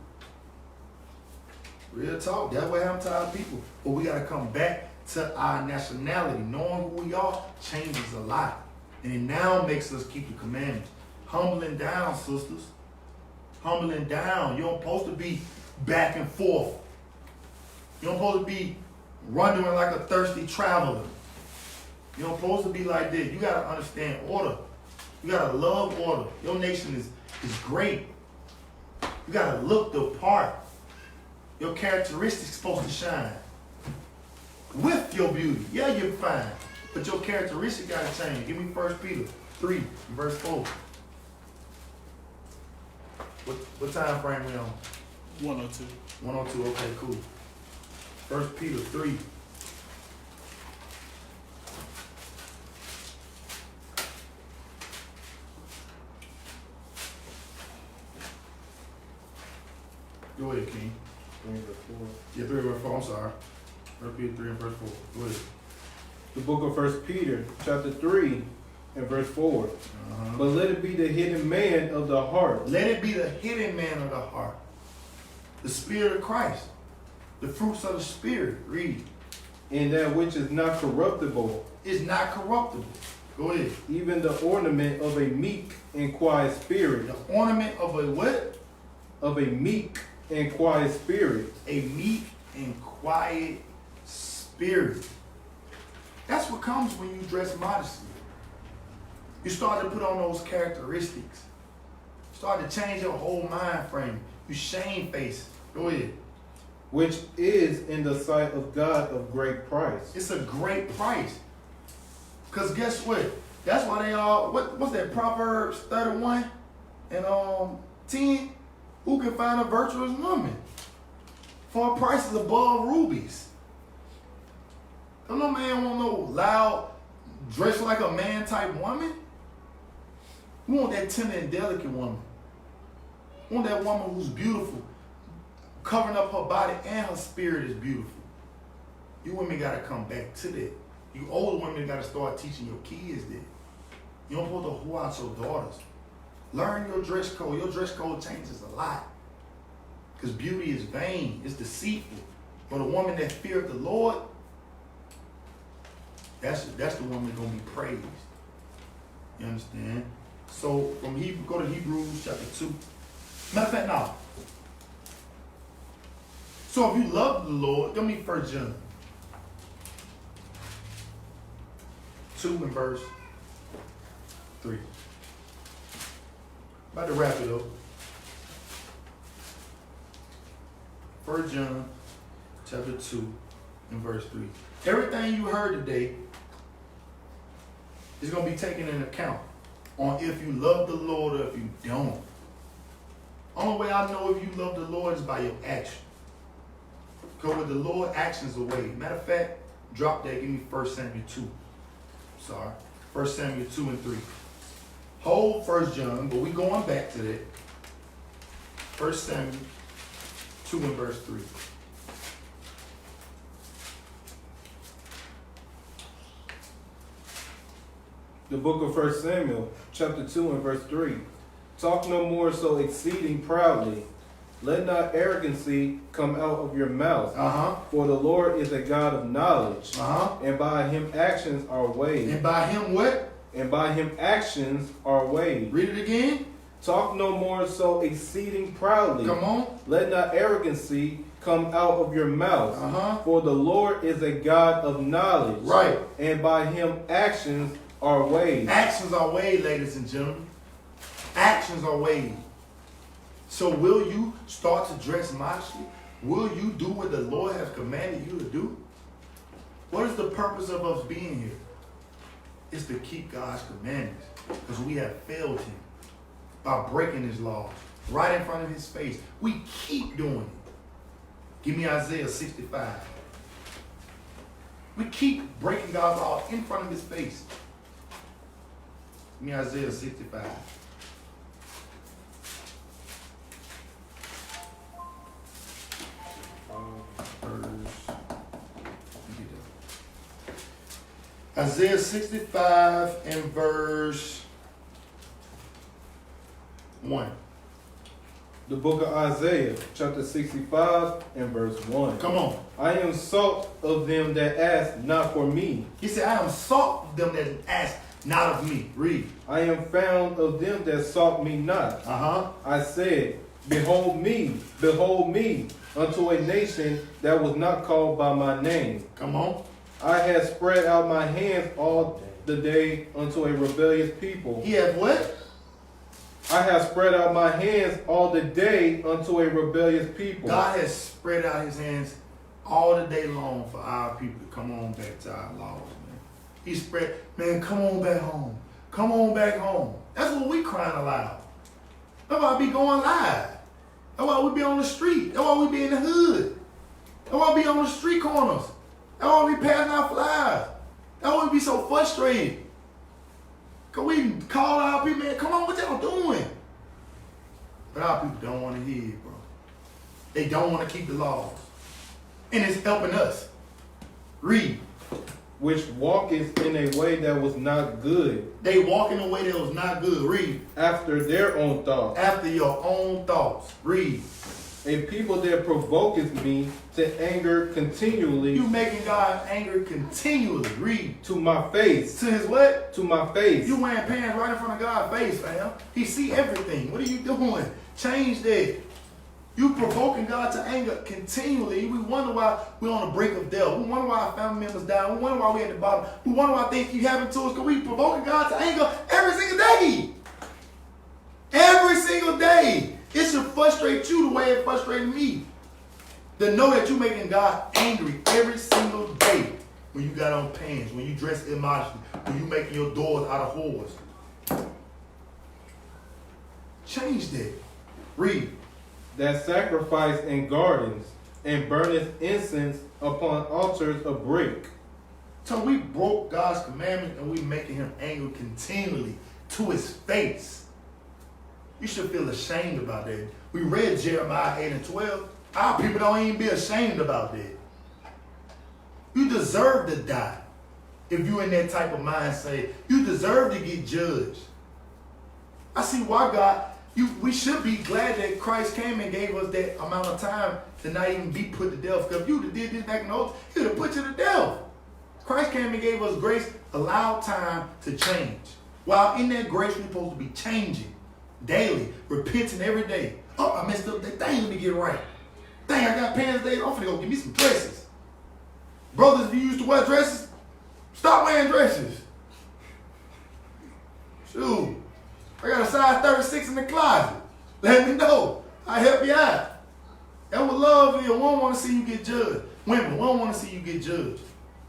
Real talk. That's what happened to our people. But we got to come back to our nationality. Knowing who we are changes a lot. And it now makes us keep the commandments. Humbling down, sisters. Humbling down. You don't supposed to be back and forth. You don't supposed to be wandering like a thirsty traveler. You don't supposed to be like this. You got to understand order. You got to love order. Your nation is great. You got to look the part. Your characteristics supposed to shine. With your beauty. Yeah, you're fine. But your characteristics got to change. Give me 1 Peter 3, verse 4. What time frame we on? 102. 102, okay, cool. 1 Peter 3. Go ahead, King. 3 verse 4. Yeah, 3 verse 4, I'm sorry. 1 Peter 3 and verse 4. Go ahead. The book of 1 Peter, chapter 3, and verse 4. But let it be the hidden man of the heart. Let it be the hidden man of the heart. The Spirit of Christ. The fruits of the Spirit. Read. And that which is not corruptible. Is not corruptible. Go ahead. Even the ornament of a meek and quiet spirit. The ornament of a what? Of a meek and quiet spirit. A meek and quiet spirit. That's what comes when you dress modestly. You start to put on those characteristics. Start to change your whole mind frame. You shamefaced. Go ahead. Which is in the sight of God of great price. It's a great price. Because guess what? That's why they all, what's that, Proverbs 31 and 10? Who can find a virtuous woman? For a price is above rubies. Don't no man want no loud, dressed like a man type woman. We want that tender and delicate woman. We want that woman who's beautiful, covering up her body and her spirit is beautiful. You women got to come back to that. You older women got to start teaching your kids that. You don't supposed to whore out your daughters. Learn your dress code. Your dress code changes a lot. Because beauty is vain. It's deceitful. But a woman that feareth the Lord, that's the woman that's going to be praised. You understand? So from go to Hebrews chapter 2. Matter of fact, no. So if you love the Lord, give me 1 John 2 and verse 3. About to wrap it up. 1 John chapter 2 in verse 3. Everything you heard today is going to be taken into account on if you love the Lord or if you don't. Only way I know if you love the Lord is by your action. Because with the Lord, actions away. Matter of fact, drop that. Give me 1 Samuel 2. Sorry. 1 Samuel 2 and 3. Hold 1 John, but we going back to that. 1 Samuel 2 and verse 3. The book of 1 Samuel, chapter 2 and verse 3. Talk no more so exceeding proudly. Let not arrogancy come out of your mouth. For the Lord is a God of knowledge. And by him actions are weighed. And by him what? And by him actions are weighed. Read it again. Talk no more so exceeding proudly. Come on. Let not arrogancy come out of your mouth. For the Lord is a God of knowledge. Right. And by him actions are weighed. Actions are weighed, ladies and gentlemen. Actions are weighed. So will you start to dress modestly? Will you do what the Lord has commanded you to do? What is the purpose of us being here? It's to keep God's commandments. Because we have failed him by breaking his laws right in front of his face. We keep doing it. Give me Isaiah 65. We keep breaking God's law in front of his face. Give me Isaiah 65. Isaiah 65 and verse 1. The book of Isaiah, chapter 65 and verse 1. Come on. I am salt of them that ask not for me. He said, I am salt of them that ask not of me. Read. I am found of them that sought me not. I said, behold me, unto a nation that was not called by my name. Come on. I have spread out my hands all the day unto a rebellious people. He had what? I have spread out my hands all the day unto a rebellious people. God has spread out his hands all the day long for our people to come on back to our laws, man. He spread, man, come on back home. Come on back home. That's what we crying aloud. That's why I be going live. That's why we be on the street. That's why we be in the hood. That's why we be on the street corners. That's why we passing out flyers. That's why we be so frustrated. Because we call our people, man, come on, what y'all doing? But our people don't want to hear it, bro. They don't want to keep the laws. And it's helping us. Read. Which walketh in a way that was not good. They walk in a way that was not good. Read. After their own thoughts. After your own thoughts. Read. A people that provoketh me to anger continually. You making God angry continually. Read. To my face. To his what? To my face. You wearing pants right in front of God's face, fam. He see everything. What are you doing? Change that. You provoking God to anger continually. We wonder why we're on the brink of death. We wonder why our family members die. We wonder why we're at the bottom. We wonder why things keep happening to us because we provoking God to anger every single day. Every single day. It should frustrate you the way it frustrated me. To know that you're making God angry every single day. When you got on pants, when you dress immodestly, when you making your doors out of whores. Change that. Read. That sacrifice in gardens and burneth incense upon altars of brick. So we broke God's commandment and we making him angry continually to his face. You should feel ashamed about that. We read Jeremiah 8 and 12. Our people don't even be ashamed about that. You deserve to die. If you're in that type of mindset, you deserve to get judged. I see why God, we should be glad that Christ came and gave us that amount of time to not even be put to death. Because if you did this back in the old, he would have put you to death. Christ came and gave us grace, allowed time to change. While in that grace, we're supposed to be changing daily, repenting every day. Oh, I messed up that thing, let me get it right. Dang, I got pants days, I'm finna go get me some dresses. Brothers, if you used to wear dresses, stop wearing dresses. Shoot. I got a size 36 in the closet. Let me know. I'll help you out. And would love if you won't want to see you get judged. Women, we don't want to see you get judged.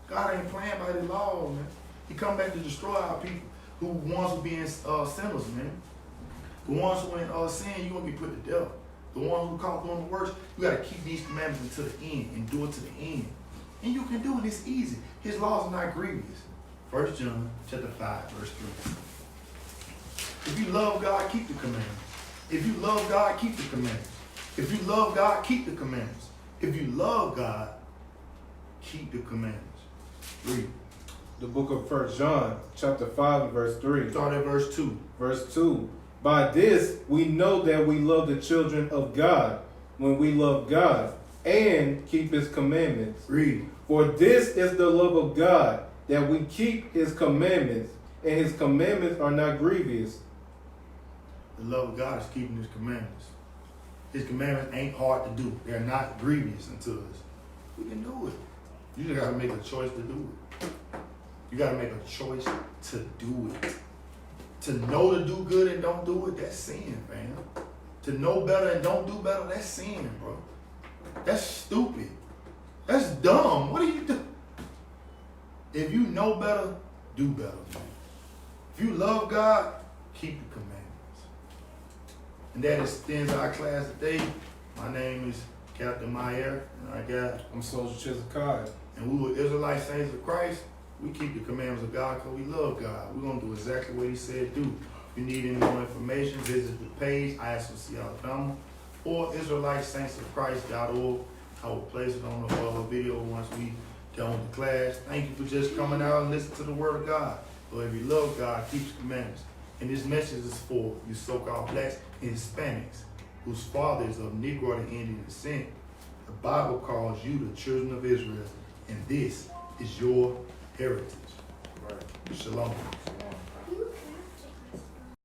God ain't playing by the law, man. He come back to destroy our people who wants to be in sinners, man. The ones who in sin, you're going to be put to death. The ones who caught doing the worst, you got to keep these commandments until the end and do it to the end. And you can do it. It's easy. His laws are not grievous. 1 John chapter 5, verse 3. If you love God, keep the commandments. If you love God, keep the commandments. If you love God, keep the commandments. If you love God, keep the commandments. Read. The book of 1 John, chapter 5, and verse 3. Start at verse 2. Verse 2. By this we know that we love the children of God, when we love God and keep his commandments. Read. For this is the love of God, that we keep his commandments, and his commandments are not grievous. The love of God is keeping his commandments. His commandments ain't hard to do. They're not grievous unto us. We can do it. You just got to make a choice to do it. You got to make a choice to do it. To know to do good and don't do it, that's sin, fam. To know better and don't do better, that's sin, bro. That's stupid. That's dumb. What are you doing? If you know better, do better, man. If you love God, keep the commandments. And that extends our class today. My name is Captain Meyer, and I got... I'm Soldier Chizkiah. And we were Israelite saints of Christ. We keep the commandments of God because we love God. We're going to do exactly what he said do. If you need any more information, visit the page, ISOC Alabama, or IsraeliteSaintsOfChrist.org. I will place it on the video once we done with the class. Thank you for just coming out and listening to the word of God. So if you love God, keep his commandments. And this message is for you so-called blacks and Hispanics whose fathers of Negro and Indian descent. The Bible calls you the children of Israel, and this is your heritage. Right. Shalom.